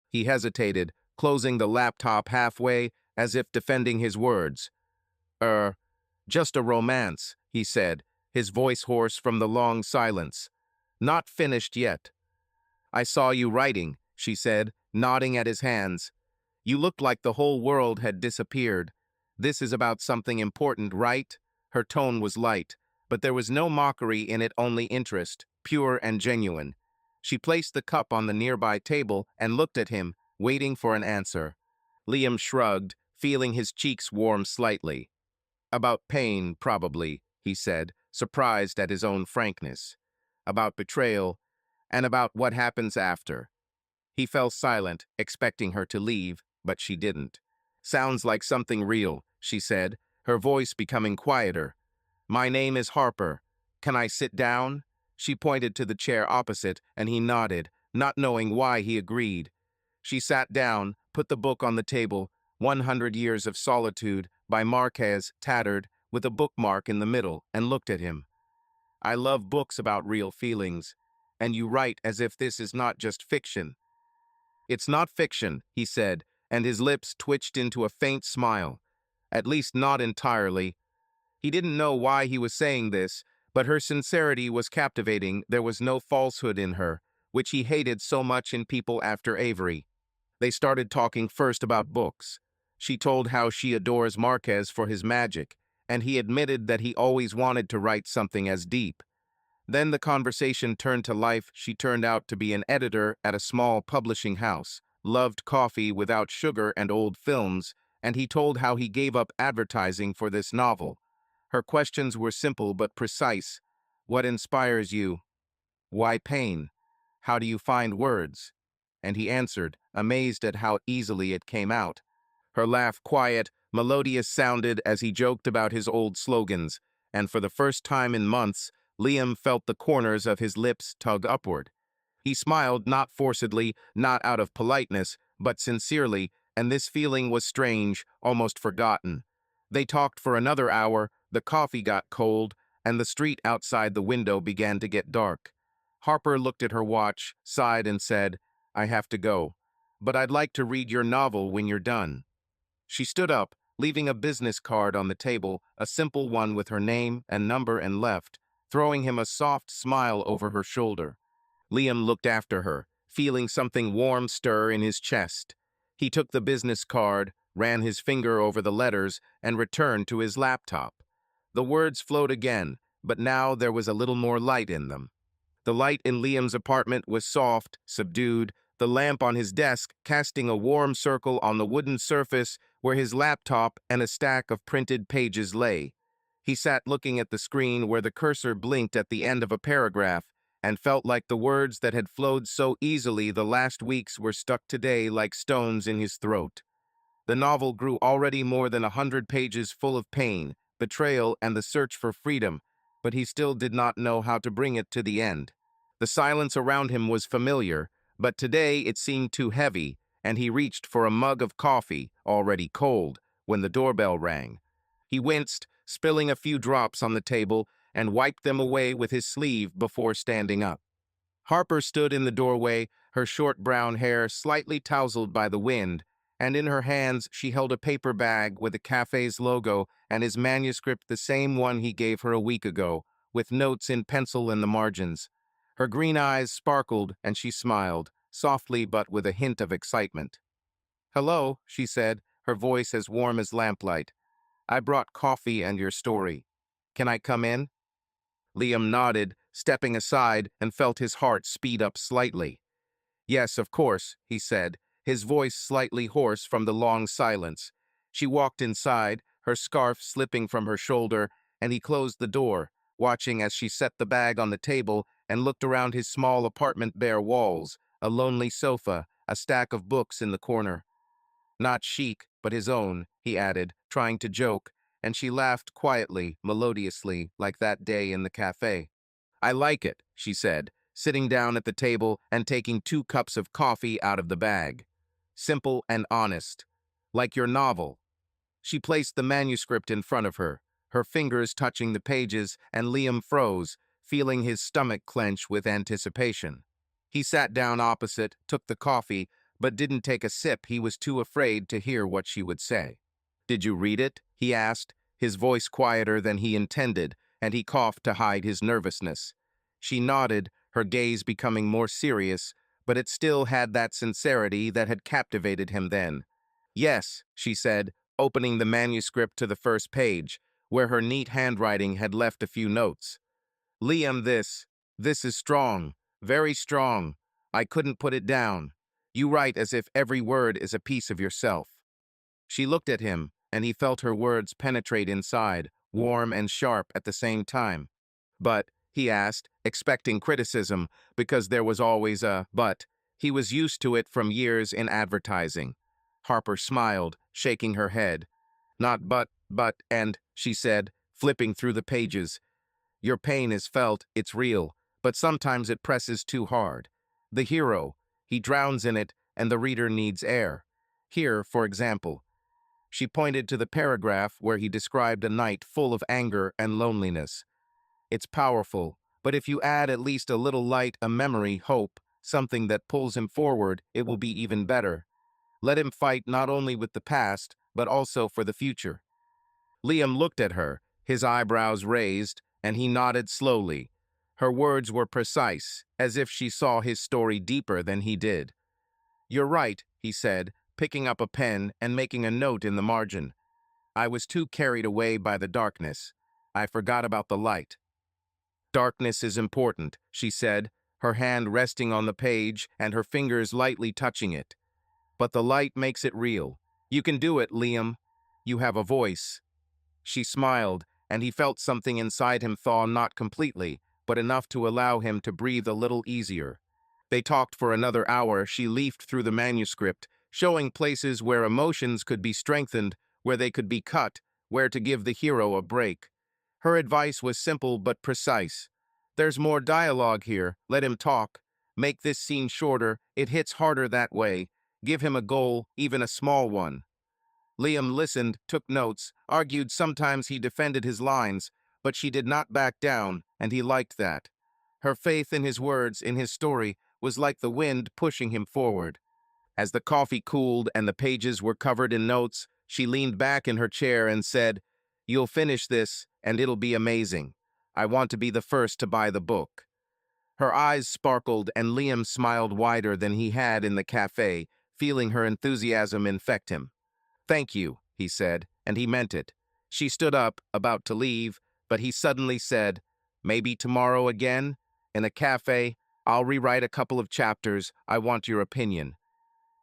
He hesitated, closing the laptop halfway, as if defending his words. Just a romance," he said, his voice hoarse from the long silence. "Not finished yet." "I saw you writing," she said, nodding at his hands. "You looked like the whole world had disappeared. This is about something important, right?" Her tone was light, but there was no mockery in it, only interest, pure and genuine. She placed the cup on the nearby table and looked at him, waiting for an answer. Liam shrugged, feeling his cheeks warm slightly. "About pain, probably," he said, surprised at his own frankness. "About betrayal, and about what happens after." He fell silent, expecting her to leave, but she didn't. "Sounds like something real," she said, her voice becoming quieter. "My name is Harper. Can I sit down?" She pointed to the chair opposite, and he nodded, not knowing why he agreed. She sat down, put the book on the table, 100 Years of Solitude by Marquez, tattered, with a bookmark in the middle, and looked at him. "I love books about real feelings, and you write as if this is not just fiction." "It's not fiction," he said, and his lips twitched into a faint smile. "At least not entirely." He didn't know why he was saying this, but her sincerity was captivating. There was no falsehood in her, which he hated so much in people after Avery. They started talking first about books. She told how she adores Marquez for his magic, and he admitted that he always wanted to write something as deep. Then the conversation turned to life. She turned out to be an editor at a small publishing house, loved coffee without sugar and old films, and he told how he gave up advertising for this novel. Her questions were simple but precise. "What inspires you? Why pain? How do you find words?" And he answered, amazed at how easily it came out. Her laugh, quiet, melodious, sounded as he joked about his old slogans, and for the first time in months, Liam felt the corners of his lips tug upward. He smiled, not forcedly, not out of politeness, but sincerely, and this feeling was strange, almost forgotten. They talked for another hour, the coffee got cold, and the street outside the window began to get dark. Harper looked at her watch, sighed, and said, "I have to go. But I'd like to read your novel when you're done." She stood up, leaving a business card on the table, a simple one with her name and number, and left, throwing him a soft smile over her shoulder. Liam looked after her, feeling something warm stir in his chest. He took the business card, ran his finger over the letters, and returned to his laptop. The words flowed again, but now there was a little more light in them. The light in Liam's apartment was soft, subdued, the lamp on his desk casting a warm circle on the wooden surface where his laptop and a stack of printed pages lay. He sat looking at the screen where the cursor blinked at the end of a paragraph and felt like the words that had flowed so easily the last weeks were stuck today like stones in his throat. The novel grew already more than 100 pages full of pain, betrayal, and the search for freedom, but he still did not know how to bring it to the end. The silence around him was familiar, but today it seemed too heavy, and he reached for a mug of coffee, already cold, when the doorbell rang. He winced, spilling a few drops on the table, and wiped them away with his sleeve before standing up. Harper stood in the doorway, her short brown hair slightly tousled by the wind, and in her hands she held a paper bag with the cafe's logo and his manuscript, the same one he gave her a week ago, with notes in pencil in the margins. Her green eyes sparkled, and she smiled, softly but with a hint of excitement. "Hello," she said, her voice as warm as lamplight. "I brought coffee and your story. Can I come in?" Liam nodded, stepping aside, and felt his heart speed up slightly. "Yes, of course," he said, his voice slightly hoarse from the long silence. She walked inside, her scarf slipping from her shoulder, and he closed the door, watching as she set the bag on the table and looked around his small apartment, bare walls, a lonely sofa, a stack of books in the corner. "Not chic, but his own," he added, trying to joke, and she laughed quietly, melodiously, like that day in the cafe. "I like it," she said, sitting down at the table and taking 2 cups of coffee out of the bag. "Simple and honest. Like your novel." She placed the manuscript in front of her, her fingers touching the pages, and Liam froze, feeling his stomach clench with anticipation. He sat down opposite, took the coffee, but didn't take a sip. He was too afraid to hear what she would say. "Did you read it?" he asked, his voice quieter than he intended, and he coughed to hide his nervousness. She nodded, her gaze becoming more serious, but it still had that sincerity that had captivated him then. "Yes," she said, opening the manuscript to the first page, where her neat handwriting had left a few notes. "Liam, this is strong, very strong. I couldn't put it down. You write as if every word is a piece of yourself." She looked at him, and he felt her words penetrate inside, warm and sharp at the same time. "But," he asked, expecting criticism, because there was always a but. He was used to it from years in advertising. Harper smiled, shaking her head. "Not but, and," she said, flipping through the pages. "Your pain is felt, it's real, but sometimes it presses too hard. The hero, he drowns in it, and the reader needs air. Here, for example." She pointed to the paragraph where he described a night full of anger and loneliness. "It's powerful, but if you add at least a little light, a memory, hope, something that pulls him forward, it will be even better. Let him fight not only with the past, but also for the future." Liam looked at her, his eyebrows raised, and he nodded slowly. Her words were precise, as if she saw his story deeper than he did. "You're right," he said, picking up a pen and making a note in the margin. "I was too carried away by the darkness. I forgot about the light." "Darkness is important," she said, her hand resting on the page and her fingers lightly touching it. "But the light makes it real. You can do it, Liam. You have a voice." She smiled, and he felt something inside him thaw, not completely, but enough to allow him to breathe a little easier. They talked for another hour. She leafed through the manuscript, showing places where emotions could be strengthened, where they could be cut, where to give the hero a break. Her advice was simple but precise. "There's more dialogue here. Let him talk. Make this scene shorter. It hits harder that way. Give him a goal, even a small one." Liam listened, took notes, argued sometimes he defended his lines, But she did not back down, and he liked that. Her faith in his words, in his story, was like the wind pushing him forward. As the coffee cooled and the pages were covered in notes, she leaned back in her chair and said, "You'll finish this, and it'll be amazing. I want to be the first to buy the book." Her eyes sparkled, and Liam smiled wider than he had in the cafe, feeling her enthusiasm infect him. "Thank you," he said, and he meant it. She stood up, about to leave, but he suddenly said, "Maybe tomorrow again? In a cafe? I'll rewrite a couple of chapters. I want your opinion."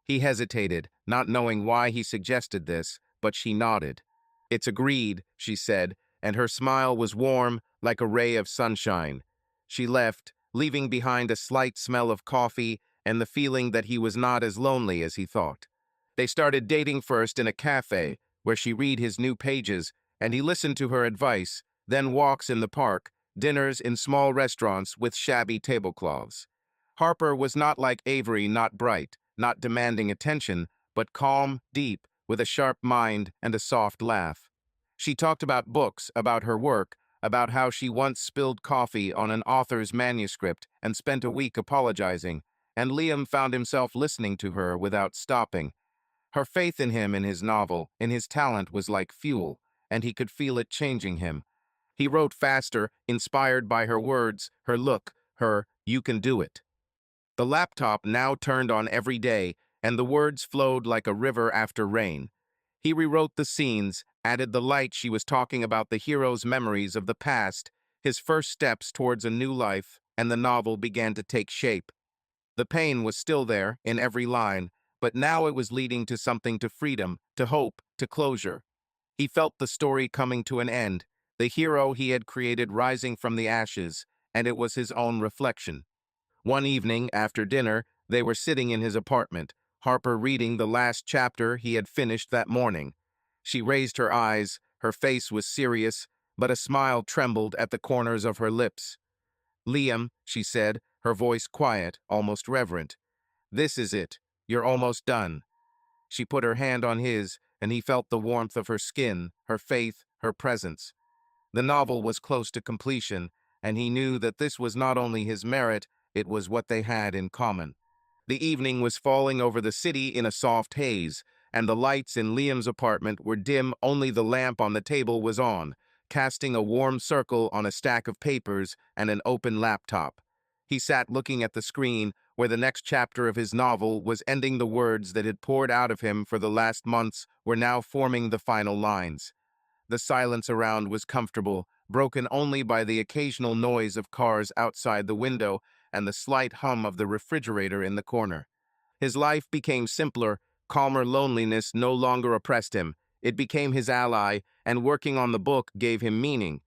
He hesitated, not knowing why he suggested this, but she nodded. "It's agreed," she said, and her smile was warm, like a ray of sunshine. She left, leaving behind a slight smell of coffee and the feeling that he was not as lonely as he thought. They started dating first in a cafe, where she read his new pages, and he listened to her advice, then walks in the park, dinners in small restaurants with shabby tablecloths. Harper was not like Avery, not bright, not demanding attention, but calm, deep, with a sharp mind and a soft laugh. She talked about books, about her work, about how she once spilled coffee on an author's manuscript and spent a week apologizing, and Liam found himself listening to her without stopping. Her faith in him, in his novel, in his talent was like fuel, and he could feel it changing him. He wrote faster, inspired by her words, her look, her "you can do it." The laptop now turned on every day, and the words flowed like a river after rain. He rewrote the scenes, added the light she was talking about, the hero's memories of the past, his first steps towards a new life, and the novel began to take shape. The pain was still there, in every line, but now it was leading to something, to freedom, to hope, to closure. He felt the story coming to an end, the hero he had created rising from the ashes, and it was his own reflection. One evening, after dinner, they were sitting in his apartment, Harper reading the last chapter he had finished that morning. She raised her eyes, her face was serious, but a smile trembled at the corners of her lips. "Liam," she said, her voice quiet, almost reverent. "This is it. You're almost done." She put her hand on his, and he felt the warmth of her skin, her faith, her presence. The novel was close to completion, and he knew that this was not only his merit, it was what they had in common. The evening was falling over the city in a soft haze, and the lights in Liam's apartment were dim. Only the lamp on the table was on, casting a warm circle on a stack of papers and an open laptop. He sat looking at the screen, where the next chapter of his novel was ending. The words that had poured out of him for the last months were now forming the final lines. The silence around was comfortable, broken only by the occasional noise of cars outside the window and the slight hum of the refrigerator in the corner. His life became simpler, calmer. Loneliness no longer oppressed him. It became his ally, and working on the book gave him meaning.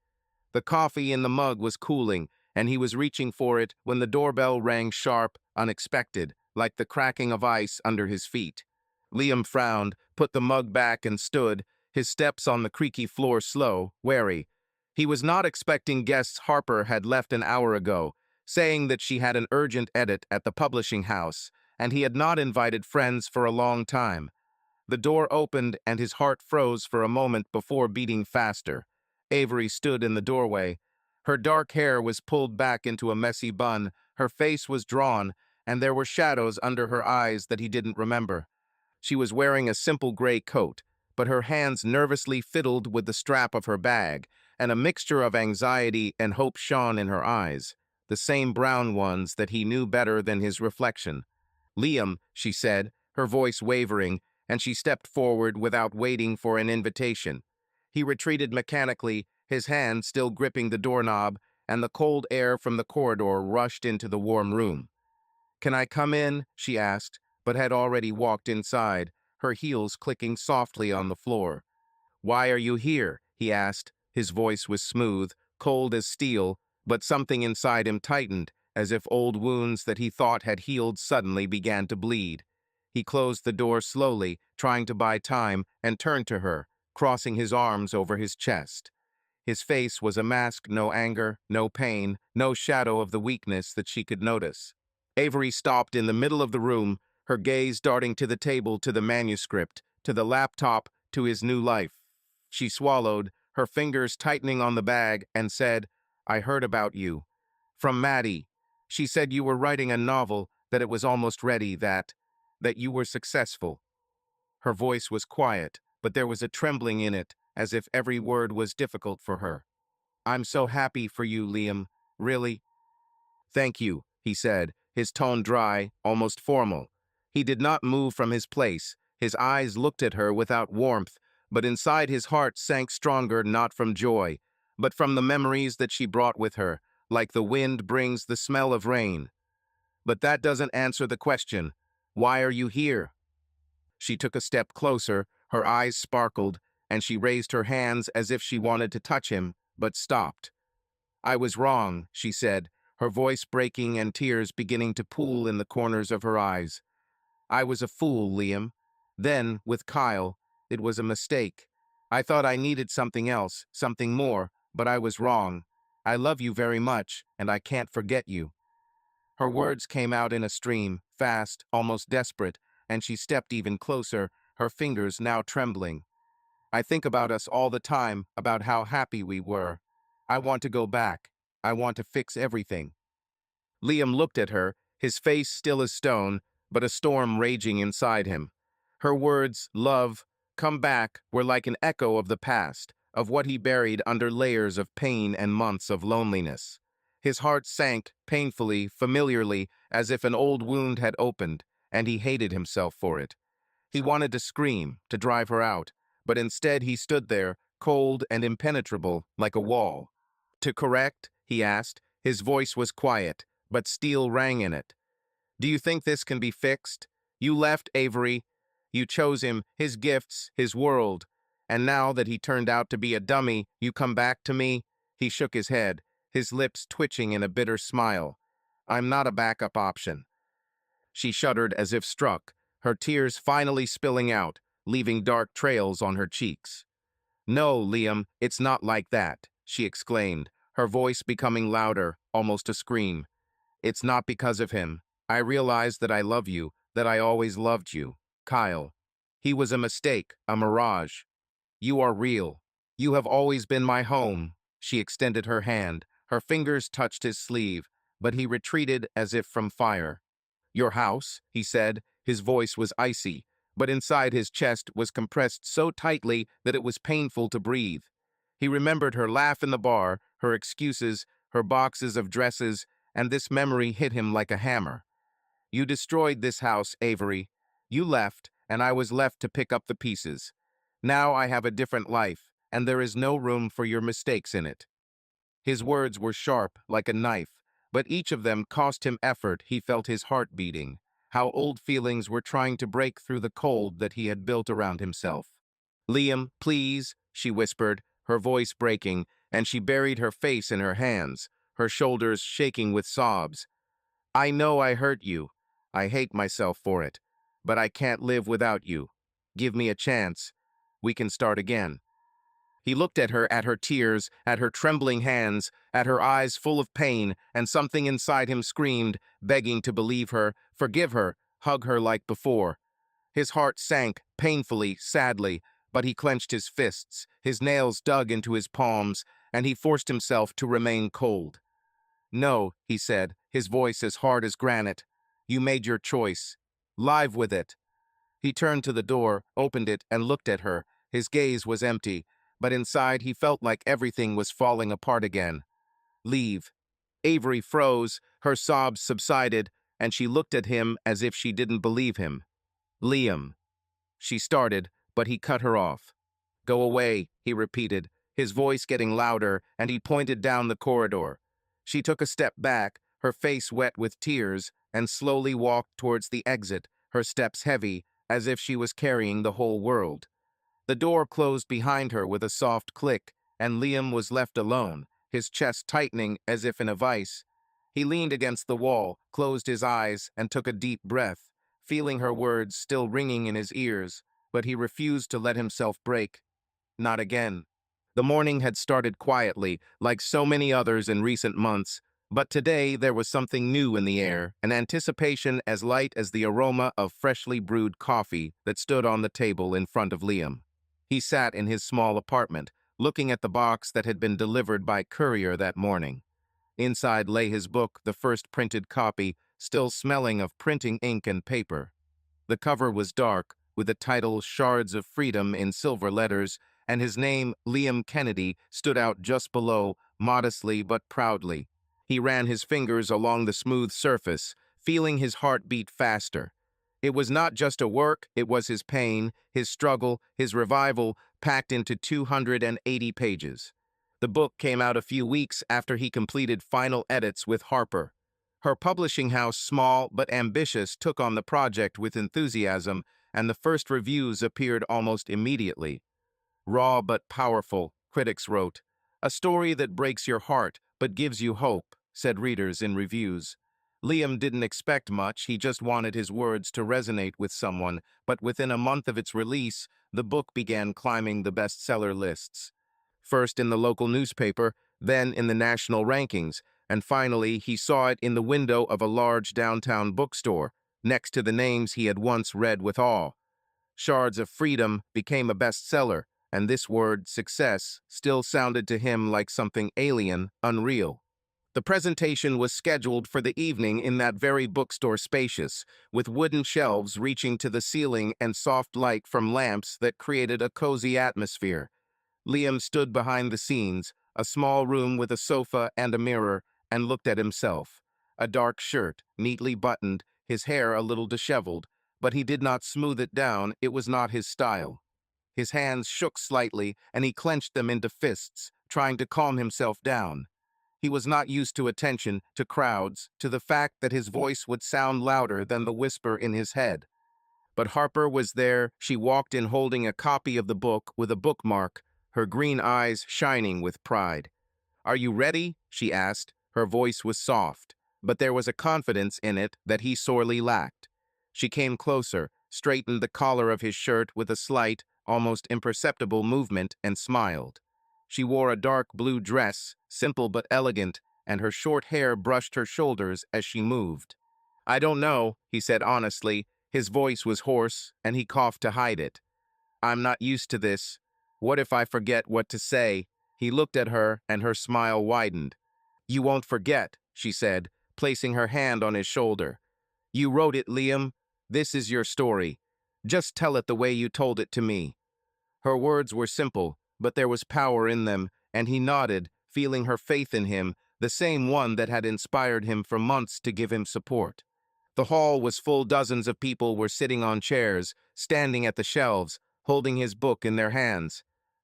The coffee in the mug was cooling, and he was reaching for it when the doorbell rang, sharp, unexpected, like the cracking of ice under his feet. Liam frowned, put the mug back, and stood, his steps on the creaky floor slow, wary. He was not expecting guests. Harper had left an hour ago, saying that she had an urgent edit at the publishing house, and he had not invited friends for a long time. The door opened, and his heart froze for a moment before beating faster. Avery stood in the doorway. Her dark hair was pulled back into a messy bun, her face was drawn, and there were shadows under her eyes that he didn't remember. She was wearing a simple gray coat, but her hands nervously fiddled with the strap of her bag, and a mixture of anxiety and hope shone in her eyes, the same brown ones that he knew better than his reflection. "Liam," she said, her voice wavering, and she stepped forward without waiting for an invitation. He retreated mechanically, his hand still gripping the doorknob, and the cold air from the corridor rushed into the warm room. "Can I come in?" she asked, but had already walked inside, her heels clicking softly on the floor. "Why are you here?" he asked. His voice was smooth, cold as steel, but something inside him tightened, as if old wounds that he thought had healed suddenly began to bleed. He closed the door slowly, trying to buy time, and turned to her, crossing his arms over his chest. His face was a mask, no anger, no pain, no shadow of the weakness that she could notice. Avery stopped in the middle of the room, her gaze darting to the table, to the manuscript, to the laptop, to his new life. She swallowed, her fingers tightening on the bag, and said, "I heard about you. From Maddie. She said you were writing a novel, that it was almost ready, that you were successful." Her voice was quiet, but there was a trembling in it, as if every word was difficult for her. "I'm so happy for you, Liam. Really." "Thank you," he said, his tone dry, almost formal. He did not move from his place. His eyes looked at her without warmth, but inside his heart sank stronger, not from joy, but from the memories that she brought with her, like the wind brings the smell of rain. "But that doesn't answer the question. Why are you here?" She took a step closer, her eyes sparkled, and she raised her hands as if she wanted to touch him, but stopped. "I was wrong," she said, her voice breaking and tears beginning to pool in the corners of her eyes. "I was a fool, Liam. Then, with Kyle, it was a mistake. I thought I needed something else, something more, but I was wrong. I love you very much, and I can't forget you." Her words came out in a stream, fast, almost desperate, and she stepped even closer, her fingers now trembling. "I think about us all the time, about how happy we were. I want to go back. I want to fix everything." Liam looked at her, his face still as stone, but a storm raging inside him. Her words, "love, come back," were like an echo of the past, of what he buried under layers of pain and months of loneliness. His heart sank, painfully, familiarly, as if an old wound had opened, and he hated himself for it. He wanted to scream, to drive her out, but instead he stood there, cold and impenetrable, like a wall. "To correct?" he asked. His voice was quiet, but steel rang in it. "Do you think this can be fixed? You left Avery. You chose him, his gifts, his world. And now that he turned out to be a dummy, you come back to me?" He shook his head, his lips twitching in a bitter smile. "I'm not a backup option." She shuddered as if struck, her tears finally spilling out, leaving dark trails on her cheeks. "No, Liam, it's not like that," she exclaimed, her voice becoming louder, almost a scream. "It's not because of him. I realize that I love you, that I always loved you. Kyle. He was a mistake, a mirage. You are real. You have always been my home." She extended her hand. Her fingers touched his sleeve, but he retreated as if from fire. "Your house," he said. His voice was icy, but inside his chest was compressed so tightly that it was painful to breathe. He remembered her laugh in the bar, her excuses, her boxes of dresses, and this memory hit him like a hammer. "You destroyed this house, Avery. You left, and I was left to pick up the pieces. Now I have a different life, and there is no room for your mistakes in it." His words were sharp, like a knife, but each of them cost him effort. He felt his heart beating, how old feelings were trying to break through the cold that he had built around himself. "Liam, please," she whispered, her voice breaking, and she buried her face in her hands, her shoulders shaking with sobs. "I know I hurt you. I hate myself for it. But I can't live without you. Give me a chance. We can start again." He looked at her tears, at her trembling hands, at her eyes full of pain, and something inside him screamed, begging to believe her, forgive her, hug her like before. His heart sank, painfully, sadly, but he clenched his fists, his nails dug into his palms, and he forced himself to remain cold. "No," he said, his voice as hard as granite. "You made your choice. Live with it." He turned to the door, opened it, and looked at her. His gaze was empty, but inside he felt like everything was falling apart again. "Leave." Avery froze, her sobs subsided, and she looked at him as if she didn't believe him. "Liam." She started, but he cut her off. "Go away," he repeated, his voice getting louder, and he pointed down the corridor. She took a step back, her face wet with tears, and slowly walked towards the exit, her steps heavy, as if she was carrying the whole world. The door closed behind her with a soft click, and Liam was left alone, his chest tightening as if in a vice. He leaned against the wall, closed his eyes, and took a deep breath, feeling her words still ringing in his ears, but he refused to let himself break. Not again. The morning had started quietly, like so many others in recent months, but today there was something new in the air, an anticipation as light as the aroma of freshly brewed coffee that stood on the table in front of Liam. He sat in his small apartment, looking at the box that had been delivered by courier that morning. Inside lay his book, the first printed copy, still smelling of printing ink and paper. The cover was dark, with the title Shards of Freedom in silver letters, and his name, Liam Kennedy, stood out just below, modestly but proudly. He ran his fingers along the smooth surface, feeling his heart beat faster. It was not just a work, it was his pain, his struggle, his revival, packed into 280 pages. The book came out a few weeks after he completed final edits with Harper. Her publishing house, small but ambitious, took on the project with enthusiasm, and the first reviews appeared almost immediately. Raw but powerful, critics wrote. A story that breaks your heart but gives you hope, said readers in reviews. Liam didn't expect much, he just wanted his words to resonate with someone, but within a month of its release, the book began climbing the bestseller lists. First in the local newspaper, then in the national rankings, and finally he saw it in the window of a large downtown bookstore, next to the names he had once read with awe. Shards of Freedom became a bestseller, and this word, success, still sounded to him like something alien, unreal. The presentation was scheduled for the evening in that very bookstore, spacious, with wooden shelves reaching to the ceiling and soft light from lamps that created a cozy atmosphere. Liam stood behind the scenes, a small room with a sofa and a mirror, and looked at himself. A dark shirt, neatly buttoned, his hair a little disheveled, but he did not smooth it down, it was not his style. His hands shook slightly, and he clenched them into fists, trying to calm himself down. He was not used to attention, to crowds, to the fact that his voice would sound louder than the whisper in his head. But Harper was there. She walked in holding a copy of the book with a bookmark, her green eyes shining with pride. "Are you ready?" she asked. Her voice was soft, but there was a confidence in it that he sorely lacked. She came closer, straightened the collar of his shirt with a slight, almost imperceptible movement, and smiled. She wore a dark blue dress, simple but elegant, and her short hair brushed her shoulders as she moved. "I don't know," he said honestly. His voice was hoarse, and he coughed to hide it. "I'm not used to this. What if I forget what to say?" He looked at her, and her smile widened. "You won't forget," she said, placing her hand on his shoulder. "You wrote it, Liam. This is your story. Just tell it the way you told it to me." Her words were simple, but there was power in them, and he nodded, feeling her faith in him, the same one that had inspired him for months to give him support. The hall was full. Dozens of people were sitting on chairs, standing at the shelves, holding his book in their hands.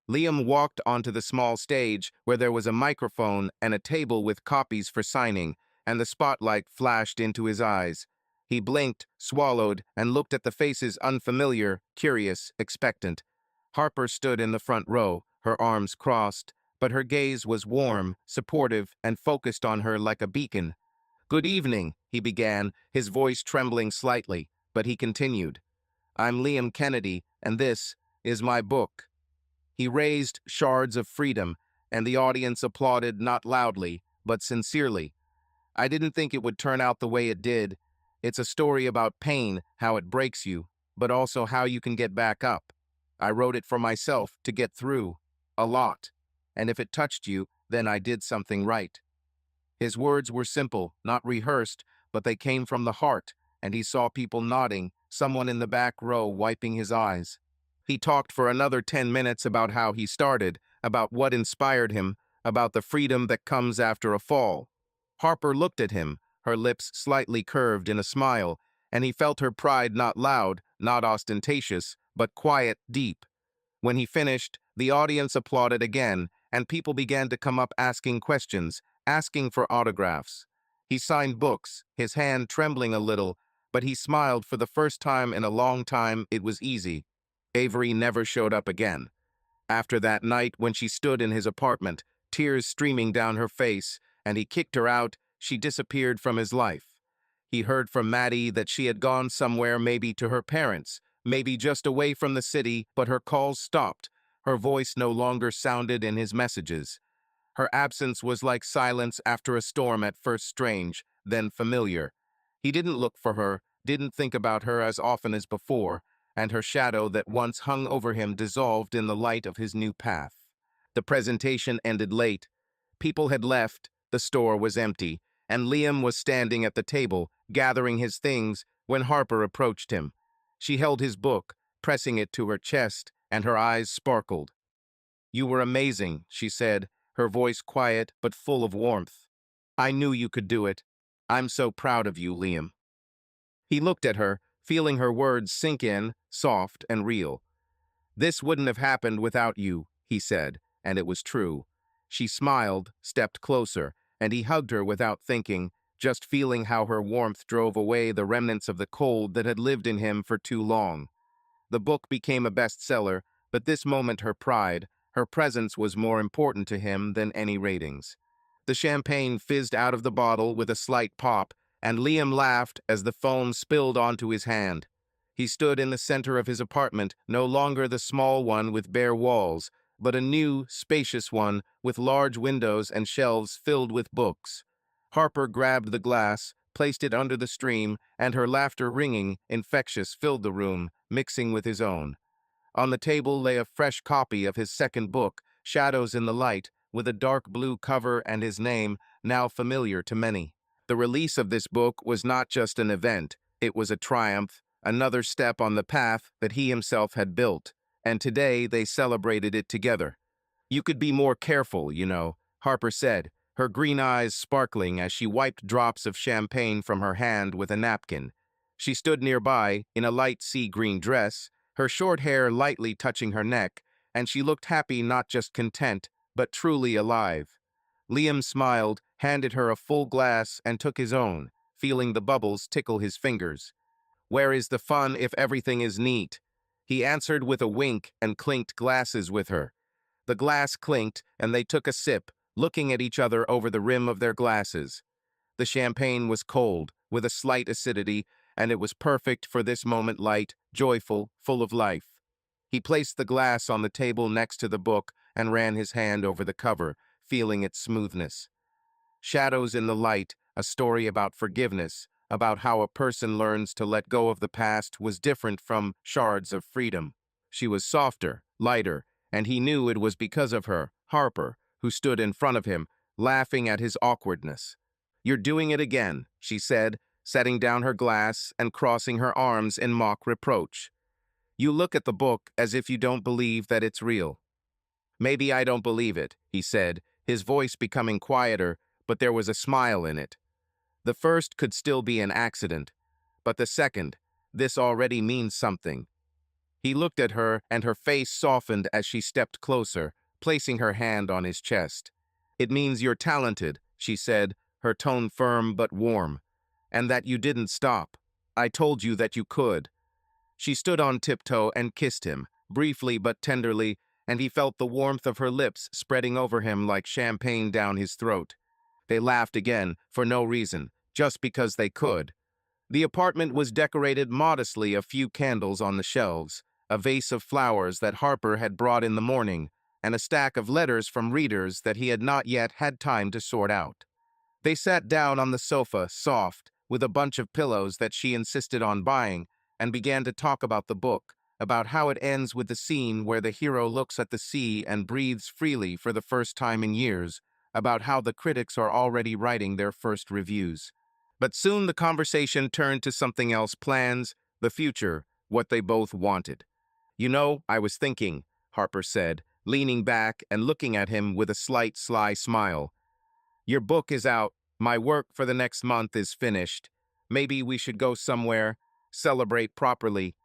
Liam walked onto the small stage where there was a microphone and a table with copies for signing, and the spotlight flashed into his eyes. He blinked, swallowed, and looked at the faces, unfamiliar, curious, expectant. Harper stood in the front row, her arms crossed, but her gaze was warm, supportive, and focused on her like a beacon. "Good evening," he began, his voice trembling slightly, but he continued. "I'm Liam Kennedy, and this is my book." He raised Shards of Freedom, and the audience applauded not loudly, but sincerely. "I didn't think it would turn out the way it did. It's a story about pain, how it breaks you, but also how you can get back up. I wrote it for myself to get through a lot, and if it touched you, then I did something right." His words were simple, not rehearsed, but they came from the heart, and he saw people nodding, someone in the back row wiping his eyes. He talked for another 10 minutes about how he started, about what inspired him, about the freedom that comes after a fall. Harper looked at him, her lips slightly curved in a smile, and he felt her pride, not loud, not ostentatious, but quiet, deep. When he finished, the audience applauded again, and people began to come up asking questions, asking for autographs. He signed books, his hand trembling a little, but he smiled. For the first time in a long time. It was easy. Avery never showed up again. After that night when she stood in his apartment, tears streaming down her face, and he kicked her out, she disappeared from his life. He heard from Maddie that she had gone somewhere, maybe to her parents, maybe just away from the city, but her calls stopped. Her voice no longer sounded in his messages. Her absence was like silence after a storm, at first strange, then familiar. He didn't look for her, didn't think about her as often as before, and her shadow that once hung over him dissolved in the light of his new path. The presentation ended late. People had left, the store was empty, and Liam was standing at the table, gathering his things, when Harper approached him. She held his book, pressing it to her chest, and her eyes sparkled. "You were amazing," she said, her voice quiet but full of warmth. "I knew you could do it. I'm so proud of you, Liam." He looked at her, feeling her words sink in, soft and real. "This wouldn't have happened without you," he said, and it was true. She smiled, stepped closer, and he hugged her without thinking, just feeling how her warmth drove away the remnants of the cold that had lived in him for too long. The book became a bestseller, but this moment her pride, her presence was more important to him than any ratings. The champagne fizzed out of the bottle with a slight pop, and Liam laughed as the foam spilled onto his hand. He stood in the center of his apartment, no longer the small one with bare walls, but a new, spacious one with large windows and shelves filled with books. Harper grabbed the glass, placed it under the stream, and her laughter ringing, infectious, filled the room, mixing with his own. On the table lay a fresh copy of his second book, Shadows in the Light, with a dark blue cover and his name, now familiar to many. The release of this book was not just an event, it was a triumph, another step on the path that he himself had built, and today they celebrated it together. "You could be more careful, you know," Harper said, her green eyes sparkling as she wiped drops of champagne from her hand with a napkin. She stood nearby, in a light sea-green dress, her short hair lightly touching her neck, and she looked happy, not just content, but truly alive. Liam smiled, handed her a full glass, and took his own, feeling the bubbles tickle his fingers. "Where is the fun if everything is neat?" He answered with a wink and clinked glasses with her. The glass clinked, and they took a sip, looking at each other over the rim of their glasses. The champagne was cold, with a slight acidity, and it was perfect for this moment, light, joyful, full of life. He placed the glass on the table next to the book and ran his hand over the cover, feeling its smoothness. Shadows in the Light, a story about forgiveness, about how a person learns to let go of the past, was different from Shards of Freedom. She was softer, lighter, and he knew it was because of her, Harper, who stood in front of him, laughing at his awkwardness. "You're doing it again," she said, setting down her glass and crossing her arms in mock reproach. "You look at the book as if you don't believe that it's real." "Maybe I don't believe it," he said, his voice becoming quieter, but there was a smile in it. "The first could still be an accident, but the second, this already means something." He looked at her, and her face softened as she stepped closer, placing her hand on his chest. "It means you're talented," she said, her tone firm but warm, "and that you didn't stop. I told you that you could." She stood on tiptoe and kissed him, briefly but tenderly, and he felt the warmth of her lips spreading over him like champagne down his throat. They laughed again, for no reason, just because they could. The apartment was decorated modestly, a few candles on the shelves, a vase of flowers that Harper had brought in the morning, and a stack of letters from readers that he had not yet had time to sort out. They sat down on the sofa, soft, with a bunch of pillows that she insisted on buying, and began to talk about the book, about how it ends with the scene where the hero looks at the sea and breathes freely for the first time in years, about how the critics are already writing their first reviews. But soon the conversation turned to something else: plans, the future, what they both wanted. "You know, I was thinking," Harper said, leaning back and looking at him with a slight, sly smile. "Your book is out, my work for the next month is finished. Maybe we should go somewhere, celebrate properly."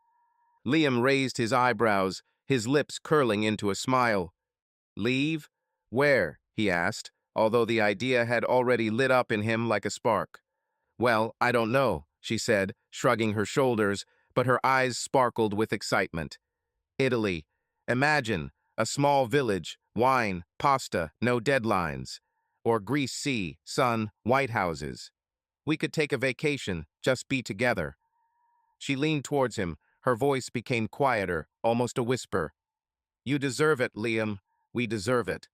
Liam raised his eyebrows, his lips curling into a smile. "Leave? Where?" he asked, although the idea had already lit up in him like a spark. "Well, I don't know," she said, shrugging her shoulders, but her eyes sparkled with excitement. "Italy. Imagine, a small village, wine, pasta, no deadlines. Or Greece, sea, sun, white houses. We could take a vacation, just be together." She leaned towards him. Her voice became quieter, almost a whisper. "You deserve it, Liam. We deserve it."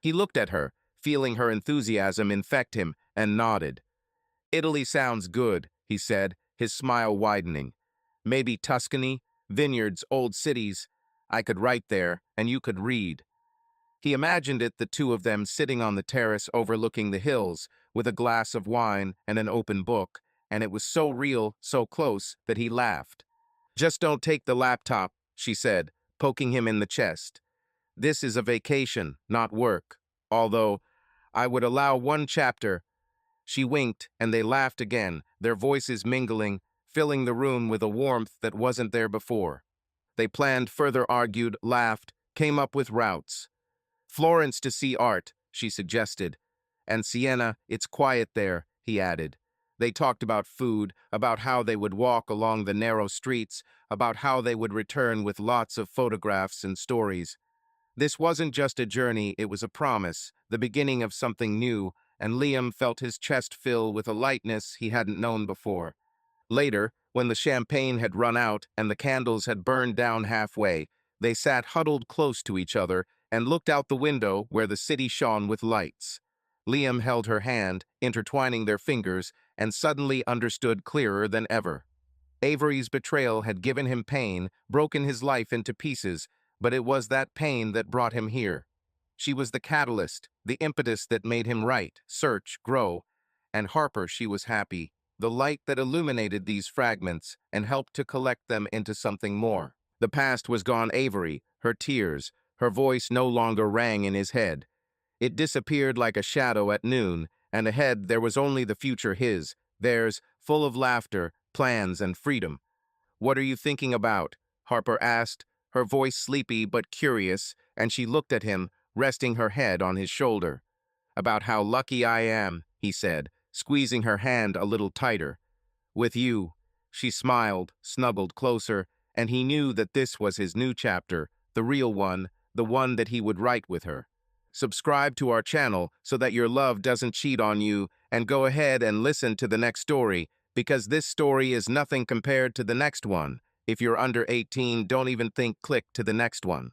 He looked at her, feeling her enthusiasm infect him, and nodded. "Italy sounds good," he said, his smile widening. "Maybe Tuscany, vineyards, old cities. I could write there, and you could read." He imagined it, the two of them sitting on the terrace overlooking the hills, with a glass of wine and an open book, and it was so real, so close, that he laughed. "Just don't take the laptop," she said, poking him in the chest. "This is a vacation, not work. Although, I would allow one chapter." She winked, and they laughed again, their voices mingling, filling the room with a warmth that wasn't there before. They planned, further argued, laughed, came up with routes. "Florence to see art," she suggested. "And Siena, it's quiet there," he added. They talked about food, about how they would walk along the narrow streets, about how they would return with lots of photographs and stories. This wasn't just a journey, it was a promise, the beginning of something new, and Liam felt his chest fill with a lightness he hadn't known before. Later, when the champagne had run out and the candles had burned down halfway, they sat huddled close to each other and looked out the window where the city shone with lights. Liam held her hand, intertwining their fingers, and suddenly understood clearer than ever. Avery's betrayal had given him pain, broken his life into pieces, but it was that pain that brought him here. She was the catalyst, the impetus that made him write, search, grow. And Harper, she was happy, the light that illuminated these fragments and helped to collect them into something more. The past was gone. Avery, her tears, her voice no longer rang in his head. It disappeared like a shadow at noon, and ahead there was only the future, his, theirs, full of laughter, plans, and freedom. "What are you thinking about?" Harper asked, her voice sleepy but curious, and she looked at him, resting her head on his shoulder. "About how lucky I am," he said, squeezing her hand a little tighter. "With you." She smiled, snuggled closer, and he knew that this was his new chapter, the real one, the one that he would write with her. Subscribe to our channel so that your love doesn't cheat on you, and go ahead and listen to the next story, because this story is nothing compared to the next one. If you're under 18, don't even think, click to the next one.